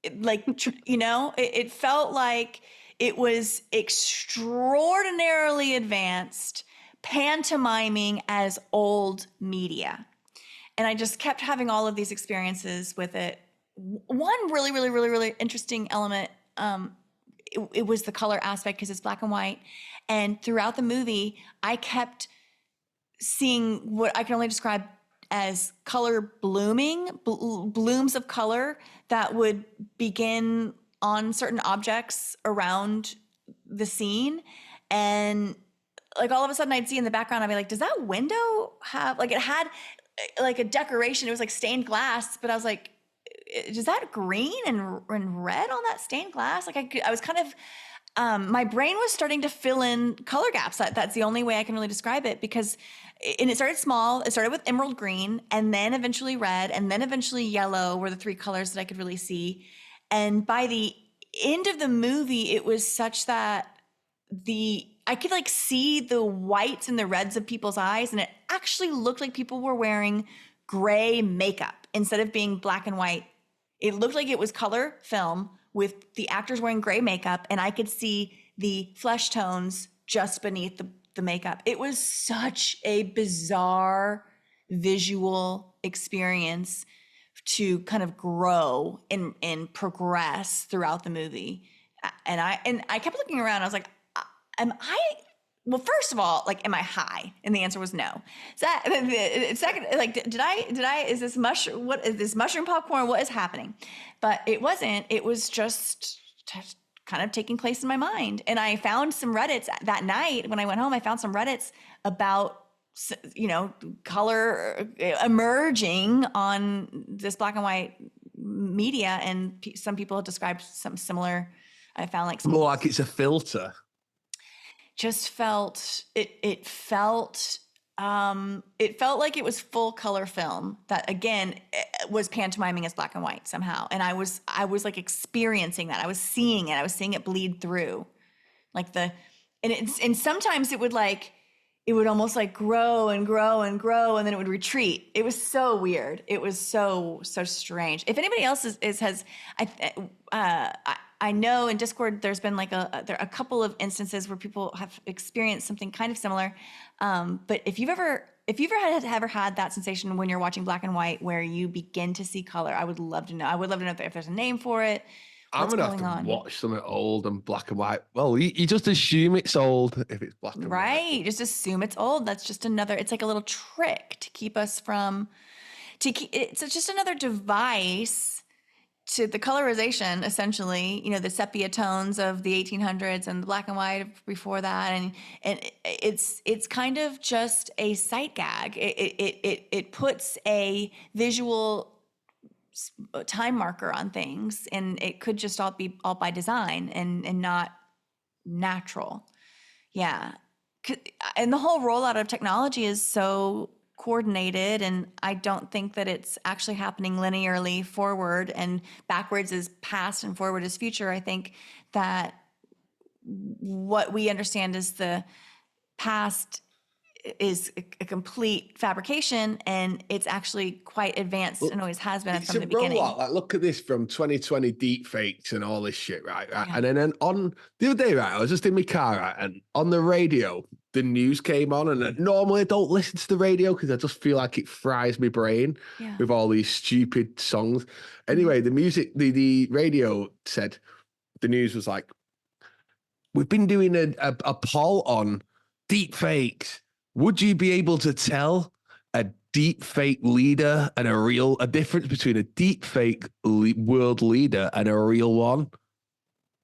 It felt like it was extraordinarily advanced, pantomiming as old media. And I just kept having all of these experiences with it. One really, really, really, really interesting element, it was the color aspect because it's black and white. And throughout the movie, I kept seeing what I can only describe as color blooming, blooms of color that would begin on certain objects around the scene. And like all of a sudden I'd see in the background, I'd be like, does that window have, like, it had like a decoration. It was like stained glass, but I was like, is that green and red on that stained glass? Like I was kind of, my brain was starting to fill in color gaps. That's the only way I can really describe it, because, and it started small. It started with emerald green, and then eventually red, and then eventually yellow were the three colors that I could really see. And by the end of the movie, it was such that I could like see the whites and the reds of people's eyes, and it actually looked like people were wearing gray makeup instead of being black and white. It looked like it was color film with the actors wearing gray makeup, and I could see the flesh tones just beneath the makeup. It was such a bizarre visual experience to kind of grow and progress throughout the movie. And I kept looking around. I was like, well, first of all, like, am I high? And the answer was no. Second, like, is this mushroom? What is this mushroom popcorn? What is happening? But it wasn't. It was just kind of taking place in my mind. And I found some Reddits that night when I went home. I found some Reddits about, color emerging on this black and white media, and some people have described some similar. I found like some more like it's a filter. Just felt it felt It felt like it was full color film that again was pantomiming as black and white somehow. And I was like experiencing that. I was seeing it. I was seeing it bleed through. Like and sometimes it would almost like grow and grow and grow and then it would retreat. It was so weird. It was so strange. If anybody else I know in Discord there's been like a couple of instances where people have experienced something kind of similar. But if you've ever had that sensation when you're watching black and white where you begin to see color, I would love to know. I would love to know if there's a name for it. I'm gonna have to watch something old and black and white. Well, you just assume it's old if it's black and white. Right. Just assume it's old. That's just it's like a little trick to keep us it's just another device to the colorization, essentially, the sepia tones of the 1800s and the black and white before that. And it's kind of just a sight gag. It puts a visual time marker on things, and it could just all be all by design and not natural. Yeah. And the whole rollout of technology is so coordinated, and I don't think that it's actually happening linearly forward and backwards is past and forward is future. I think that what we understand is the past is a complete fabrication, and it's actually quite advanced and always has been from the beginning. Like, look at this from 2020 deepfakes and all this shit, right? Yeah. And then on the other day, right, I was just in my car, right, and on the radio, the news came on, and normally I don't listen to the radio because I just feel like it fries my brain with all these stupid songs. Anyway, the radio said, the news was like, we've been doing a poll on deepfakes. Would you be able to tell a deepfake leader and a difference between a deepfake world leader and a real one?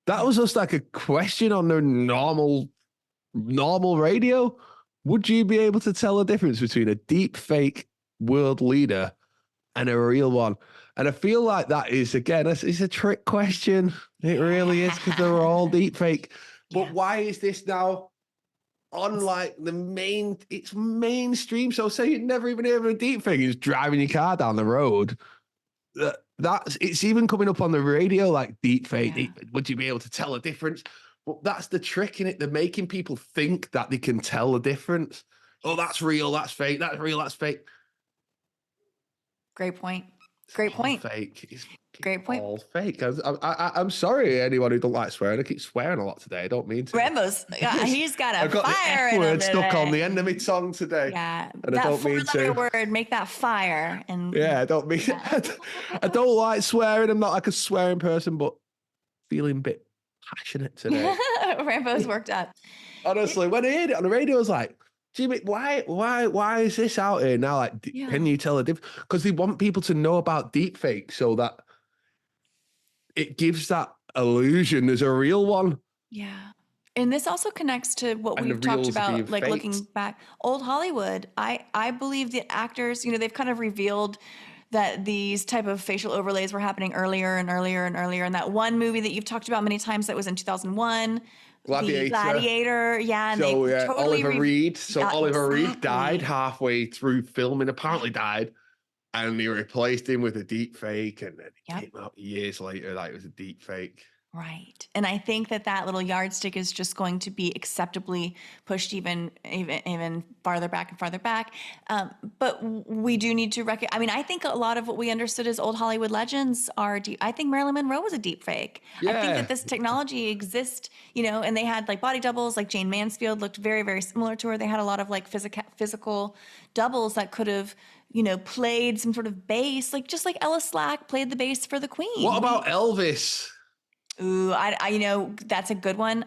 That was just like a question on the normal radio. Would you be able to tell a difference between a deepfake world leader and a real one? And I feel like that is, again, it's a trick question. It really is, because they're all deepfake. But why is this now on like it's mainstream? So say you'd never even heard of a deepfake, you're just driving your car down the road. It's even coming up on the radio like deepfake. Would you be able to tell a difference? But that's the trick in it. They're making people think that they can tell the difference. Oh, that's real, that's fake. That's real, that's fake. Great point. Great point. Fake. It's Great point. All fake. I'm sorry, anyone who don't like swearing. I keep swearing a lot today. I don't mean to. Rambo's, he's got I've got fire the F word stuck today. on the end of my tongue today. Yeah, and that I don't mean to. word, make that fire. And I don't mean. I don't like swearing. I'm not like a swearing person, but feeling a bit passionate today. Rambo's worked up. Honestly, when I heard it on the radio, I was like, Jimmy, why is this out here now? Like, can you tell a difference? Because they want people to know about deepfake so that it gives that illusion there's a real one. Yeah. And this also connects to what we've talked about, like looking back, old Hollywood. I believe that actors, they've kind of revealed that these type of facial overlays were happening earlier and earlier and earlier. And that one movie that you've talked about many times that was in 2001, Gladiator. Yeah. And so, they totally Oliver Reed. So Oliver exactly. Reed died halfway through filming, apparently died. And they replaced him with a deep fake. And then it came out years later that it was a deep fake. Right. And I think that little yardstick is just going to be acceptably pushed even farther back and farther back. But we do need to I think a lot of what we understood as old Hollywood legends are deep. I think Marilyn Monroe was a deep fake. Yeah. I think that this technology exists, and they had like body doubles, like Jane Mansfield looked very, very similar to her. They had a lot of like physical doubles that could have, played some sort of bass, like just like Ella Slack played the bass for the Queen. What about Elvis? Ooh, I that's a good one.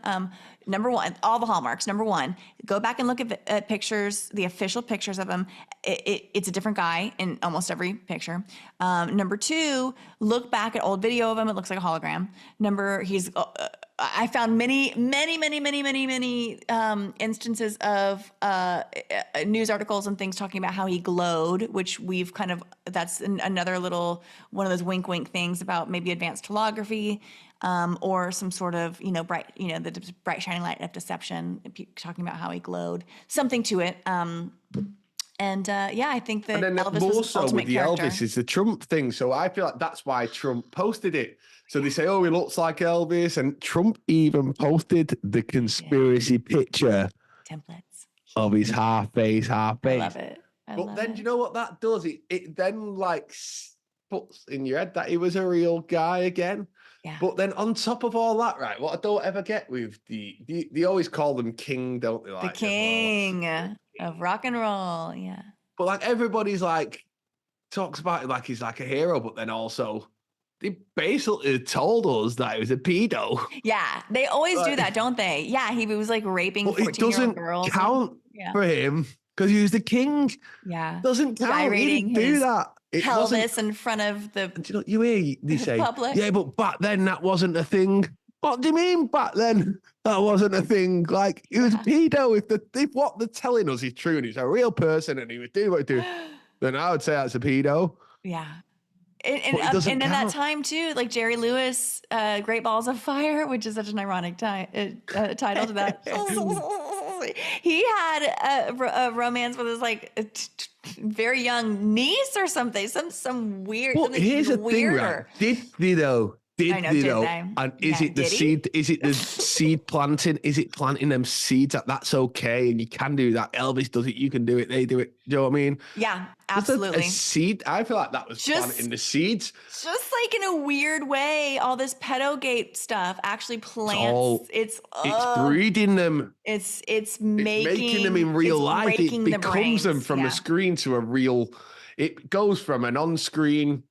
Number one, all the hallmarks. Number one, go back and look at pictures, the official pictures of him. It's a different guy in almost every picture. Number two, look back at old video of him. It looks like a hologram. I found many instances of news articles and things talking about how he glowed, which we've that's another little one of those wink things about maybe advanced holography. Or some sort of, bright, the bright shining light of deception, talking about how he glowed, something to it. And yeah, I think And that then Elvis was more the so with ultimate the character. Elvis is the Trump thing. So I feel like that's why Trump posted it. So they say, oh, he looks like Elvis. And Trump even posted the conspiracy picture Templates. of his half face. I love it. But then do you know what that does? It then like puts in your head that he was a real guy again. Yeah. But then on top of all that, right, what I don't ever get with they always call them king, don't they? The Like king of rock and roll. Yeah. But like everybody's like talks about it like he's like a hero, but then also they basically told us that he was a pedo. Yeah. They always do that, don't they? Yeah. He was like raping But it 14-year-old doesn't girls. count Yeah. for him because he was the king. Yeah. Doesn't count. He Gyrating didn't do his that. It pelvis in front of the And you hear they say, public. yeah, but back then that wasn't a thing. What do you mean back then that wasn't a thing? Like he was a pedo. If what they're telling us is true and he's a real person and he would do what he do, then I would say that's a pedo. Yeah. But it doesn't And in that count. time too, like Jerry Lewis, Great Balls of Fire, which is such an ironic title to that. He had a romance with his like very young niece or something. Some weird. Well, something here's the even weirder. thing, right? Did they though? I know, did they? And is Yeah, it the did he? seed? Is it the seed planting? Is it planting them seeds that's okay? And you can do that. Elvis does it. You can do it. They do it. Do you know what I mean? Yeah, Just absolutely. a seed. I feel like that was planting the seeds. Just like in a weird way, all this pedogate stuff actually plants. It's breeding them. It's Making them in real life. It becomes them from the a screen to a real. It goes from an on-screen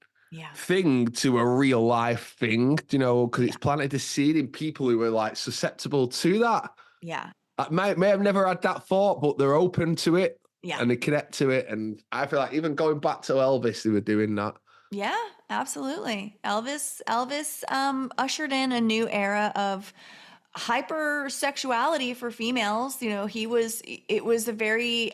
thing to a real life thing. You know, because it's planted the seed in people who are like susceptible to that. Yeah. May have never had that thought, but they're open to it. Yeah. And they connect to it. And I feel like even going back to Elvis, they were doing that. Yeah, absolutely. Elvis ushered in a new era of hypersexuality for females. You know, it was a very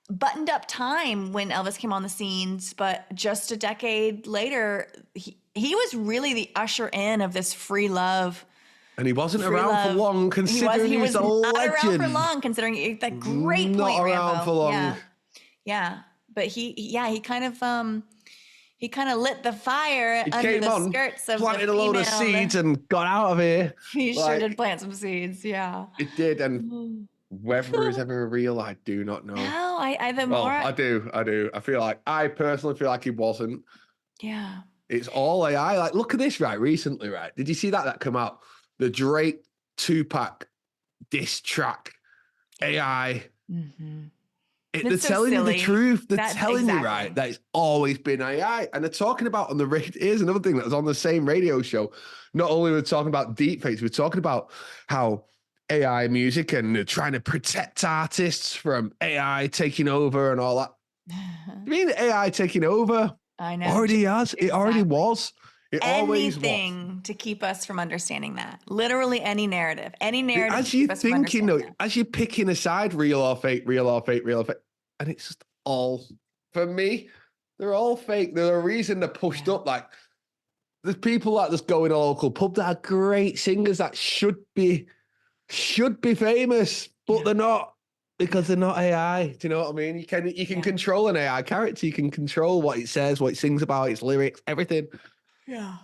buttoned up time when Elvis came on the scenes, but just a decade later, he was really the usher in of this free love. And he wasn't around for long, considering he was a legend. Not around for long, considering that great point, Not around Rambo. for long. Yeah. But he kind of lit the fire He under came the on, skirts of planted the a load of female. seeds and got out of here. He sure did plant some seeds, yeah. It did, and whether it's ever real, I do not know. No, I do. I personally feel like he wasn't. Yeah. It's all AI. Like, look at this, right? Recently, right? Did you see that come out? The Drake 2-pack diss track AI. Mm-hmm. They're telling you the truth. They're telling you, right, that it's always been AI. And they're talking about on the radio. Here's another thing that was on the same radio show. Not only were we talking about deepfakes, we're talking about how AI music and they're trying to protect artists from AI taking over and all that. You mean AI taking over? I know. Already has. It already was. It always was. Anything to keep us from understanding that. Literally any narrative. As you're thinking, though, as you're picking a side, real or fake, real or fake, real or fake, and it's just all, for me, they're all fake. There's a reason they're pushed up. Like, there's people like this go in a local pub that are great singers that should be famous, but they're not because they're not AI. Do you know what I mean? You can control an AI character. You can control what it says, what it sings about, its lyrics, everything. Yeah.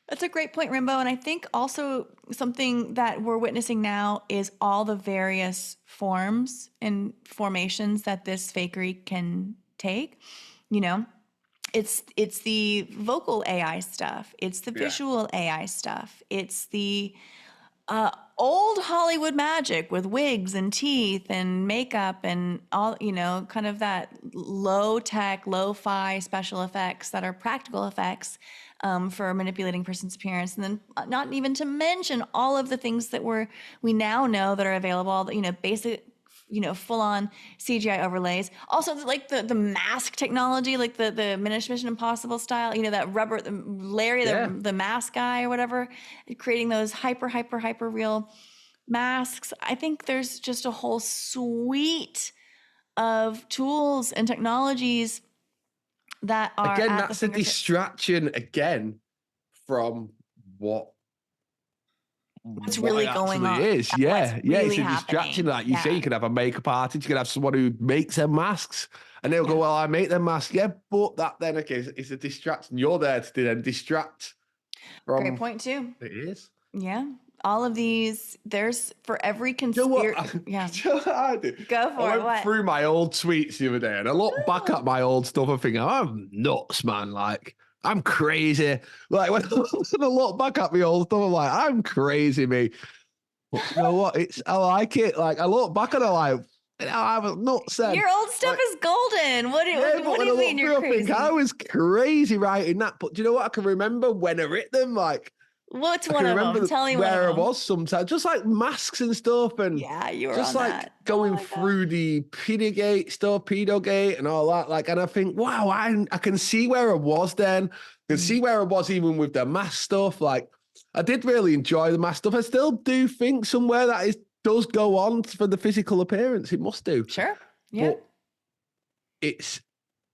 That's a great point, Rambo. And I think also something that we're witnessing now is all the various forms and formations that this fakery can take. You know, it's the vocal AI stuff. It's the visual AI stuff. It's the old Hollywood magic with wigs and teeth and makeup and all, you know, kind of that low tech, lo-fi special effects that are practical effects for manipulating person's appearance. And then not even to mention all of the things that we now know that are available, you know, basic, you know, full on CGI overlays. Also like the mask technology, like the Mission Impossible style, you know, that rubber, Larry, the mask guy or whatever, creating those hyper real masks. I think there's just a whole suite of tools and technologies that are again, that's a distraction again from what what's what really it going actually on. is. What's Yeah, yeah, it's really a distraction. happening. Like you say, Yeah. you could have a makeup artist, you could have someone who makes them masks, and they'll go, Yeah. "Well, I make them masks." Yeah, but that then okay, it's a distraction. You're there to then distract Great from. point too. It is. Yeah. All of these, there's for every Do you know what? conspiracy. Yeah. Do you know what I do? Go I for it. went What? through my old tweets the other day and I looked back Ooh. at my old stuff and think, I'm nuts, man. Like, I'm crazy. Like, when I look back at my old stuff, I'm like, I'm crazy, me. But you know what? I like it. Like, I look back and I'm like, I was nuts then. Your old stuff Like, is golden. What do, yeah, but what do when I you mean look you're through, I think I crazy? was crazy writing that. But do you know what? I can remember when I writ them. Like, What's I one can of remember them? Tell me one of where I them. was sometimes, just like masks and stuff, and Yeah, you were just on like that. Oh going my God. through the pedogate stuff, pedogate, and all that. Like, and I think, wow, I can see where I was then. I can see where I was even with the mask stuff. Like, I did really enjoy the mask stuff. I still do think somewhere that does go on for the physical appearance. It must do, Sure. Yeah. but it's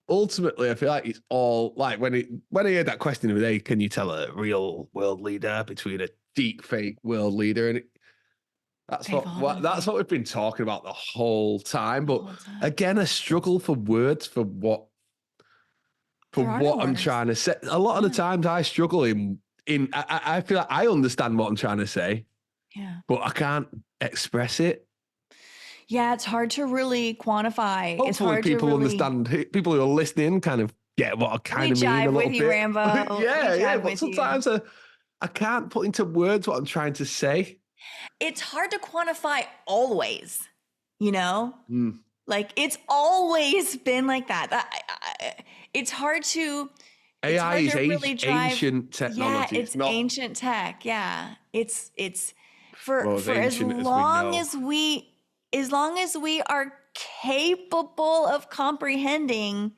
ultimately, I feel like it's all like when I heard that question of the day, can you tell a real world leader between a deep fake world leader? And that's They've all been that's fake what we've been talking about the whole time. the But whole time. again, a struggle for words for There are no I'm words. trying to say. A lot of the Yeah. times I struggle I feel like I understand what I'm trying to say, Yeah. but I can't express it. Yeah, it's hard to really quantify. It's Hopefully hard to people really. understand, people who are listening kind of get what I We kind of mean a jive little with you, bit. Rambo. We Yeah, yeah. jive But with you. sometimes I can't put into words what I'm trying to say. It's hard to quantify always, you know? Mm. Like it's always been like that. It's hard to AI is really drive. ancient Yeah, technology. it's It's not ancient tech. Yeah. It's well as for ancient as we know. as long as we are capable of comprehending,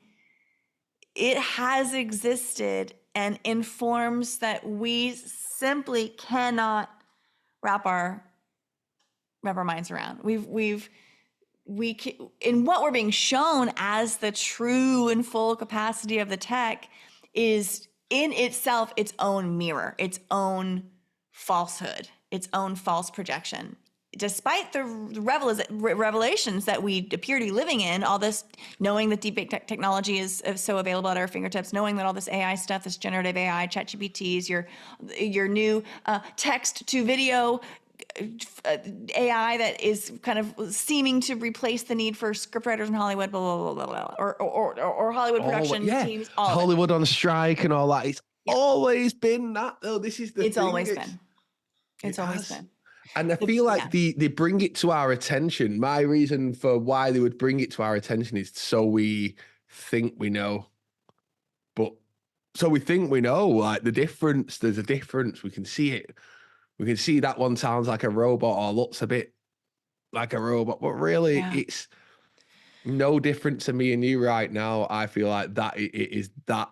it has existed and informs that we simply cannot wrap our minds around. In what we're being shown as the true and full capacity of the tech is in itself its own mirror, its own falsehood, its own false projection. Despite the revelations that we appear to be living in, all this knowing that DeepFake technology is so available at our fingertips, knowing that all this AI stuff, this generative AI, ChatGPTs, your new text to video AI that is kind of seeming to replace the need for scriptwriters in Hollywood, blah blah blah blah, or Hollywood production teams, all of it. Hollywood on strike and all that. It's Yeah. always been that though. This is the It's thing. always been. It's It always has. been. And I feel like Yeah. they bring it to our attention. My reason for why they would bring it to our attention is so we think we know. But so we think we know, like the difference, there's a difference. We can see it. We can see that one sounds like a robot or looks a bit like a robot, but really Yeah. it's no different to me and you right now. I feel like that it is that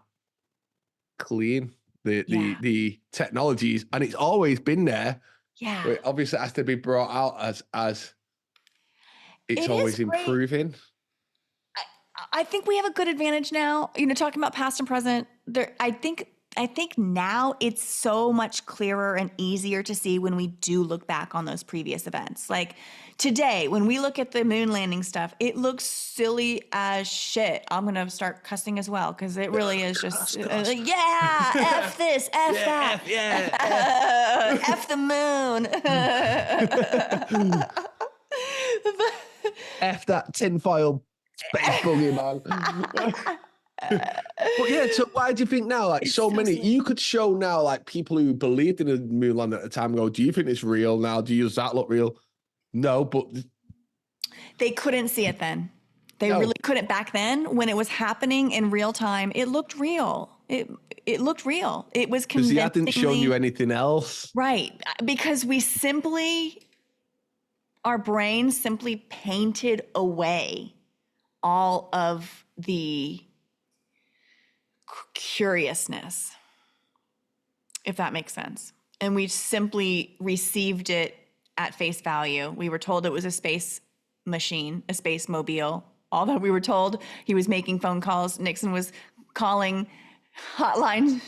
clean. The technologies, and it's always been there. Yeah. But it obviously has to be brought out as it's It always is great. improving. I think we have a good advantage now. You know, talking about past and present, I think now it's so much clearer and easier to see when we do look back on those previous events. Like today, when we look at the moon landing stuff, it looks silly as shit. I'm going to start cussing as well because it really is just, yeah, F this, F that. F the moon. F that tinfoil space buggy, man. But yeah, so why do you think now, like so many, you could show now like people who believed in the moon landing at the time go, do you think it's real now? Does that look real? No, but they couldn't see it then. They really couldn't back then when it was happening in real time. It looked real. It looked real. It was because he convincingly hadn't shown you anything else. Right. Because our brains simply painted away all of the curiousness, if that makes sense. And we simply received it at face value. We were told it was a space machine, a space mobile. All that we were told, he was making phone calls. Nixon was calling hotline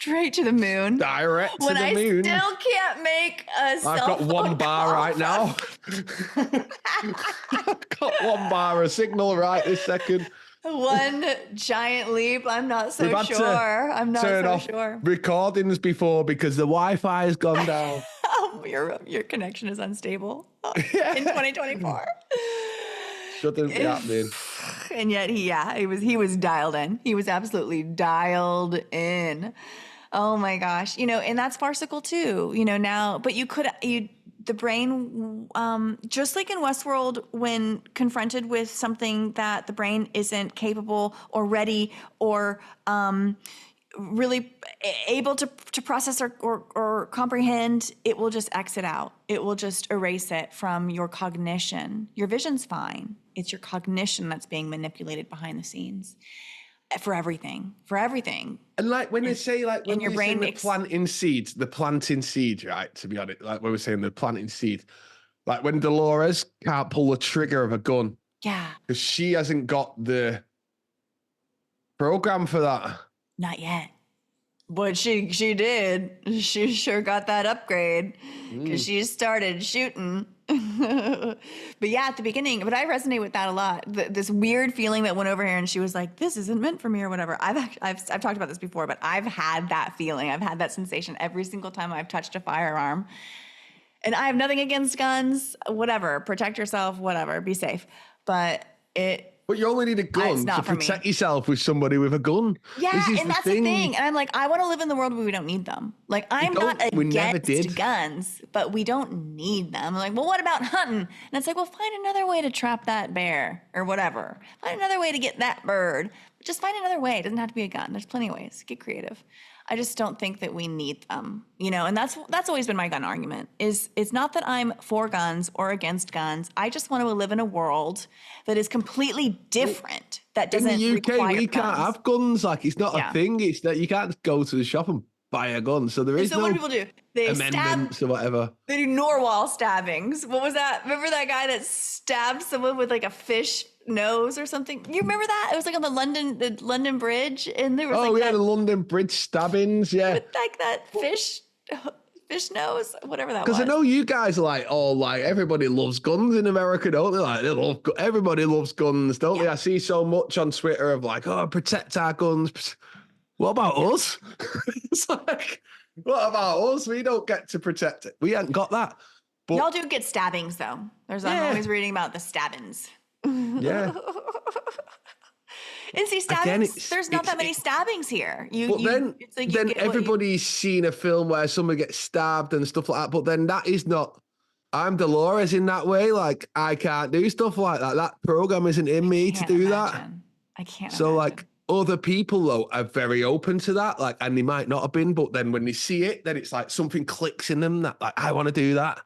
straight to the moon. Direct to When the I moon. still can't make a cell I've got one phone bar call right now. I've got one bar of signal right this second. One giant leap. I'm not so We've had sure. to I'm not turn so off sure. recordings before because the Wi-Fi has gone down. Your connection is unstable in Yeah. 2024. Shouldn't be happening. And yet he was dialed in. He was absolutely dialed in. Oh my gosh. And that's farcical too, now, but the brain, just like in Westworld, when confronted with something that the brain isn't capable or ready or really able to process or comprehend, it will just exit out. It will just erase it from your cognition. Your vision's fine. It's your cognition that's being manipulated behind the scenes for everything. And like when they say, like when your we're brain saying the planting seeds, right? To be honest, like when we're saying the planting seeds, like when Dolores can't pull the trigger of a gun. Yeah. Because she hasn't got the program for that. Not yet. But she did. She sure got that upgrade because she started shooting. But yeah, at the beginning, but I resonate with that a lot. This weird feeling that went over here, and she was like, "This isn't meant for me," or whatever. I've talked about this before, but I've had that feeling. I've had that sensation every single time I've touched a firearm. And I have nothing against guns. Whatever, protect yourself. Whatever, be safe. But you only need a gun to protect yourself with somebody with a gun. Yeah, and that's the thing. And I'm like, I want to live in the world where we don't need them. Like, I'm not against guns, but we don't need them. I'm like, well, what about hunting? And it's like, well, find another way to trap that bear or whatever. Find another way to get that bird. Just find another way. It doesn't have to be a gun. There's plenty of ways. Get creative. I just don't think that we need them, and that's always been my gun argument it's not that I'm for guns or against guns. I just want to live in a world that is completely different, that doesn't in the UK, require we guns. can't have guns. Like, it's not a thing. It's that you can't go to the shop and buy a gun. So there is so what do people do? They amendments or whatever. They do Norwal stabbings. What was that? Remember that guy that stabbed someone with like a fish nose or something? You remember that? It was like on the London Bridge, and there was the London Bridge stabbings, yeah. With like that fish nose, whatever that was. Because I know you guys are like, everybody loves guns in America, don't they? Like, everybody loves guns, don't they? I see so much on Twitter of like, protect our guns. What about us? It's like, what about us? We don't get to protect it. We ain't got that. But y'all do get stabbings, though. I'm always reading about the stabbings. Yeah. And see, stabbings, there's not that many stabbings here. Then everybody's seen a film where someone gets stabbed and stuff like that, but then that is not, I'm Dolores in that way. Like, I can't do stuff like that. That program isn't in me to do that. I can't So imagine. Like, other people, though, are very open to that, like, and they might not have been, but then when they see it, then it's like something clicks in them that, like, I want to do that.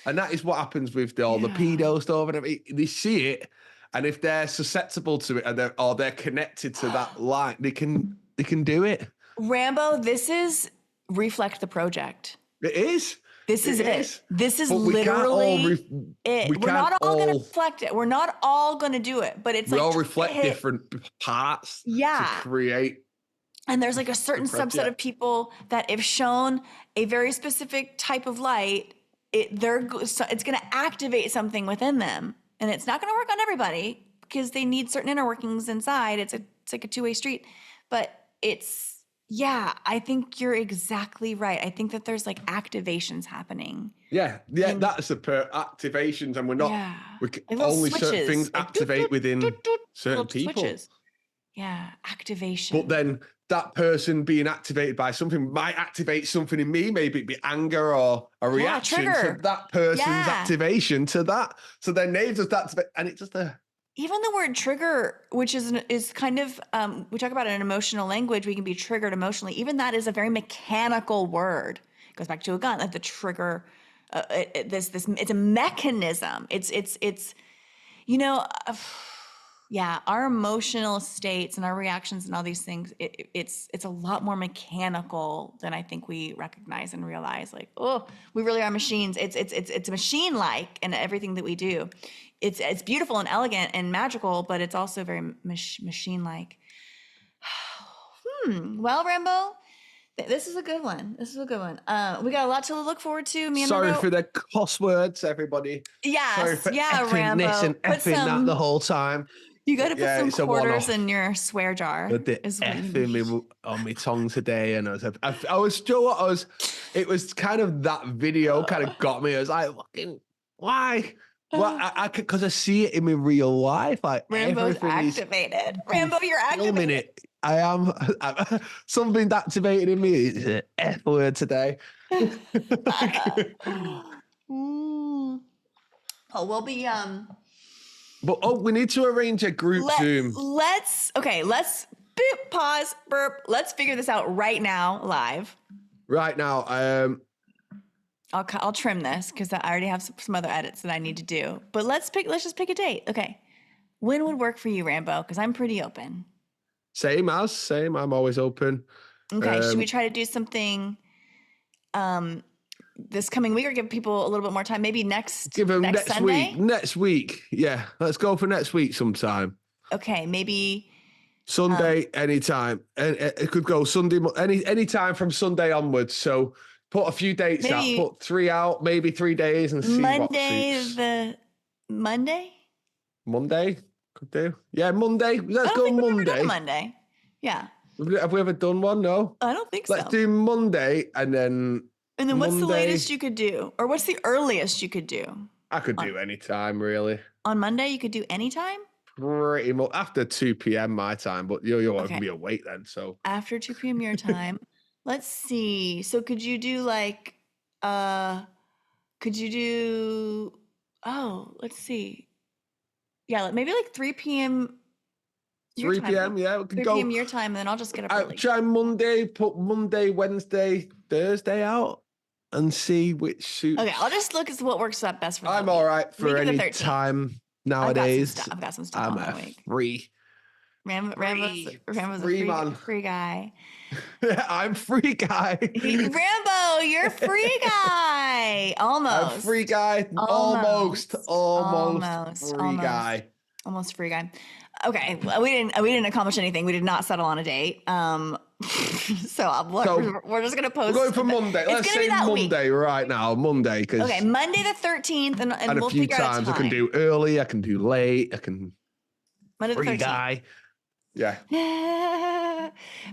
And that is what happens with all the pedo stuff and everything. They see it, and if they're susceptible to it, or they're connected to that line, they can do it. Rambo, this is Reflect the Project. It is. This is it. This is literally it. We're not all going to reflect it. We're not all going to do it, but we all reflect different parts to create. And there's like a certain subset of people that if shown a very specific type of light, it's going to activate something within them. And it's not going to work on everybody because they need certain inner workings inside. It's like a two-way street, but I think you're exactly right. I think that there's like activations happening. Yeah, that's the activations, and we're not. We can only switches. Certain things activate within certain people. Switches. Yeah, activation. But then that person being activated by something might activate something in me. Maybe it be anger or a reaction to that person's activation to that. So then they just activate, and it's just a. Even the word trigger, which is kind of, we talk about it in emotional language, we can be triggered emotionally. Even that is a very mechanical word. It goes back to a gun, like the trigger, it's a mechanism. It's our emotional states and our reactions and all these things, it's a lot more mechanical than I think we recognize and realize. Like, we really are machines. It's machine-like in everything that we do. It's beautiful and elegant and magical, but it's also very machine-like. Well, Rambo, This is a good one. This is a good one. We got a lot to look forward to. Me and Sorry Rambo. for the cuss words, everybody. Sorry Yes, for yeah, effing this Rambo. and effing that the whole time. You got to But put yeah, some it's a quarters one-off. in your swear jar. But the Is what you F need. in me on my tongue today, and I was still what I was. It was kind of that video kind of got me. I was like, fucking, why? Well, I could because I see it in my real life. Like Rambo's everything is activated. Rambo, you're filming activated. it. I am something activated in me. It's an F word today. Mm. Oh, we'll be But we need to arrange a group Zoom. Let's boop, pause, burp. Let's figure this out right now, live. Right now, I'll trim this because I already have some other edits that I need to do. But let's just pick a date. Okay, when would work for you, Rambo? Because I'm pretty open. same. I'm always open. Okay, should we try to do something this coming week or give people a little bit more time? Maybe next next Sunday? week. Next week. Yeah, let's go for next week sometime. Okay, maybe Sunday, anytime. And it could go Sunday, any time from Sunday onwards. So put a few dates out, put 3 out, maybe 3 days, and see what suits. Monday? Monday could do. Yeah, Monday. Let's go We've ever done Monday. a Monday. Yeah. Have we ever done one? No. I don't think so. Let's do Monday, and then. And then what's the latest you could do? Or what's the earliest you could do? I could do any time, really. On Monday, you could do any time? Pretty much after 2 p.m. my time, but you won't be awake then. So after 2 p.m. your time. Let's see. So could you do let's see. Yeah, maybe like 3 p.m. 3 p.m. Yeah, we can 3 go. p.m. your time, and then I'll just get up early. Try Monday, put Monday, Wednesday, Thursday out and see which suits. Okay, I'll just look at what works best for me. I'm all right for any time nowadays. I've got some stuff I'm on that week. Free. Rambo's a free guy. I'm free guy. Rambo, you're free guy. Almost. I'm free guy. Almost free guy. Almost free guy. Okay, we didn't accomplish anything. We did not settle on a date. So we're just gonna post. We're going for Monday. Let's say Monday right now. Monday, because Monday the 13th, and we'll a few figure out times a time. I can do early. I can do late. I can. Monday the 13th. Guy. Yeah.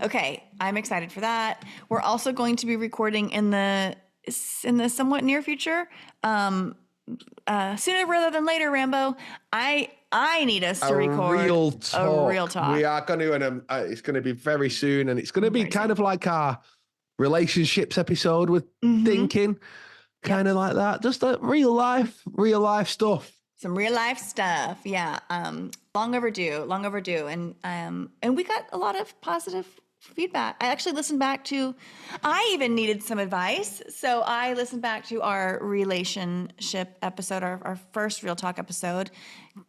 Okay, I'm excited for that. We're also going to be recording in the somewhat near future. Sooner rather than later, Rambo. I need us to record a real talk. We are going to, and it's going to be very soon, and it's going to be kind of like our relationships episode with thinking, kind of like that. Just a real life stuff. Some real life stuff, yeah. Long overdue, and we got a lot of positive feedback. I actually listened back to. I even needed some advice, so I listened back to our relationship episode, our first Real Talk episode,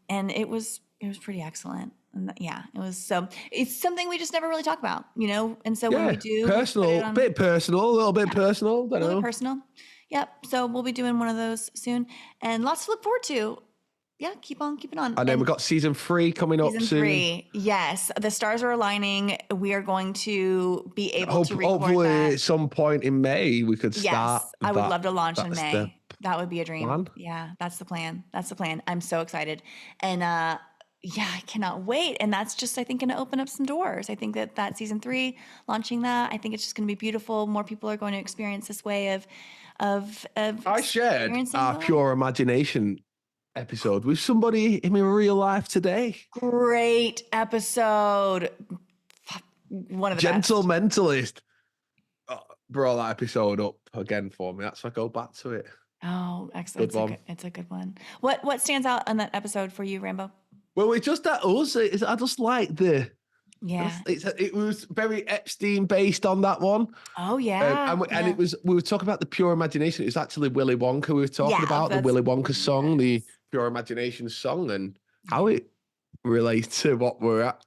and it was pretty excellent. And it was. So it's something we just never really talk about, And so when we do, personal, a bit personal, a little bit personal, a little bit personal. Yep. So we'll be doing one of those soon, and lots to look forward to. Yeah, keep on keeping on. And then we've got season 3 coming up soon. Season 3, yes. The stars are aligning. We are going to be able to record hopefully that. at some point in May we could start. Yes, I would love to launch in May. That would be a dream. Plan? Yeah, that's the plan. I'm so excited. And I cannot wait. And that's just, I think, going to open up some doors. I think that season 3, launching that, I think it's just going to be beautiful. More people are going to experience this way of I shared our Pure Imagination episode with somebody in my real life today. Great episode. One of the Gentle best. Mentalist brought that episode up again for me. That's why I go back to it. Oh, excellent. It's a good one. What stands out on that episode for you, Rambo? Well, it's just that us. I just like the. Yeah. It was very Epstein based on that one. Oh yeah. And it was, we were talking about the Pure Imagination. It was actually Willy Wonka we were talking about, the Willy Wonka song, the Pure Imagination song, and how it relates to what we're at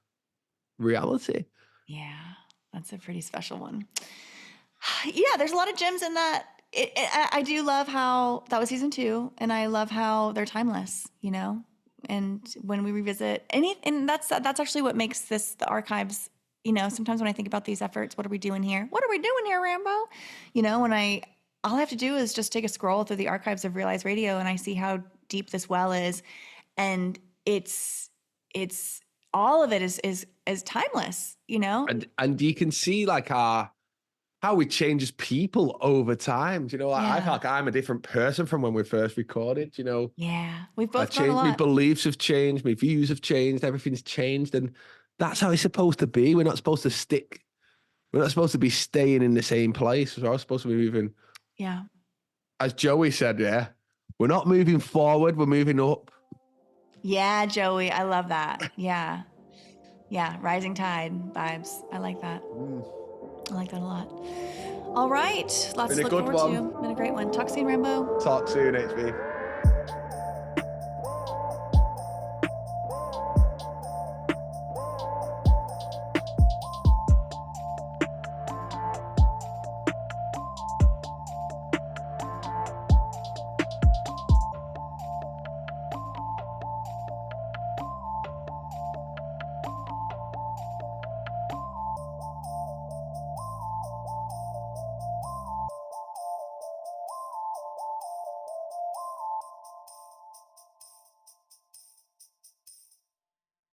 reality. Yeah, that's a pretty special one. Yeah, there's a lot of gems in that. I do love how that was season 2, and I love how they're timeless, And when we revisit and that's actually what makes the archives sometimes when I think about these efforts, what are we doing here? What are we doing here, Rambo? When all I have to do is just take a scroll through the archives of Realize Radio and I see how deep this well is. And it's all of it is timeless, And you can see like how we change as people over time. I feel like I'm a different person from when we first recorded. Yeah. We've both I grown a changed. My lot. beliefs have changed. My views have changed. Everything's changed, and that's how it's supposed to be. We're not supposed to stick. We're not supposed to be staying in the same place. We're supposed to be moving. Yeah. As Joey said, yeah, we're not moving forward. We're moving up. Yeah, Joey. I love that. Yeah. Yeah. Rising tide vibes. I like that. I like that a lot. All right. Lots Been to a look good forward one. to. Been a great one. Talk soon, Rambo. Talk soon, HB.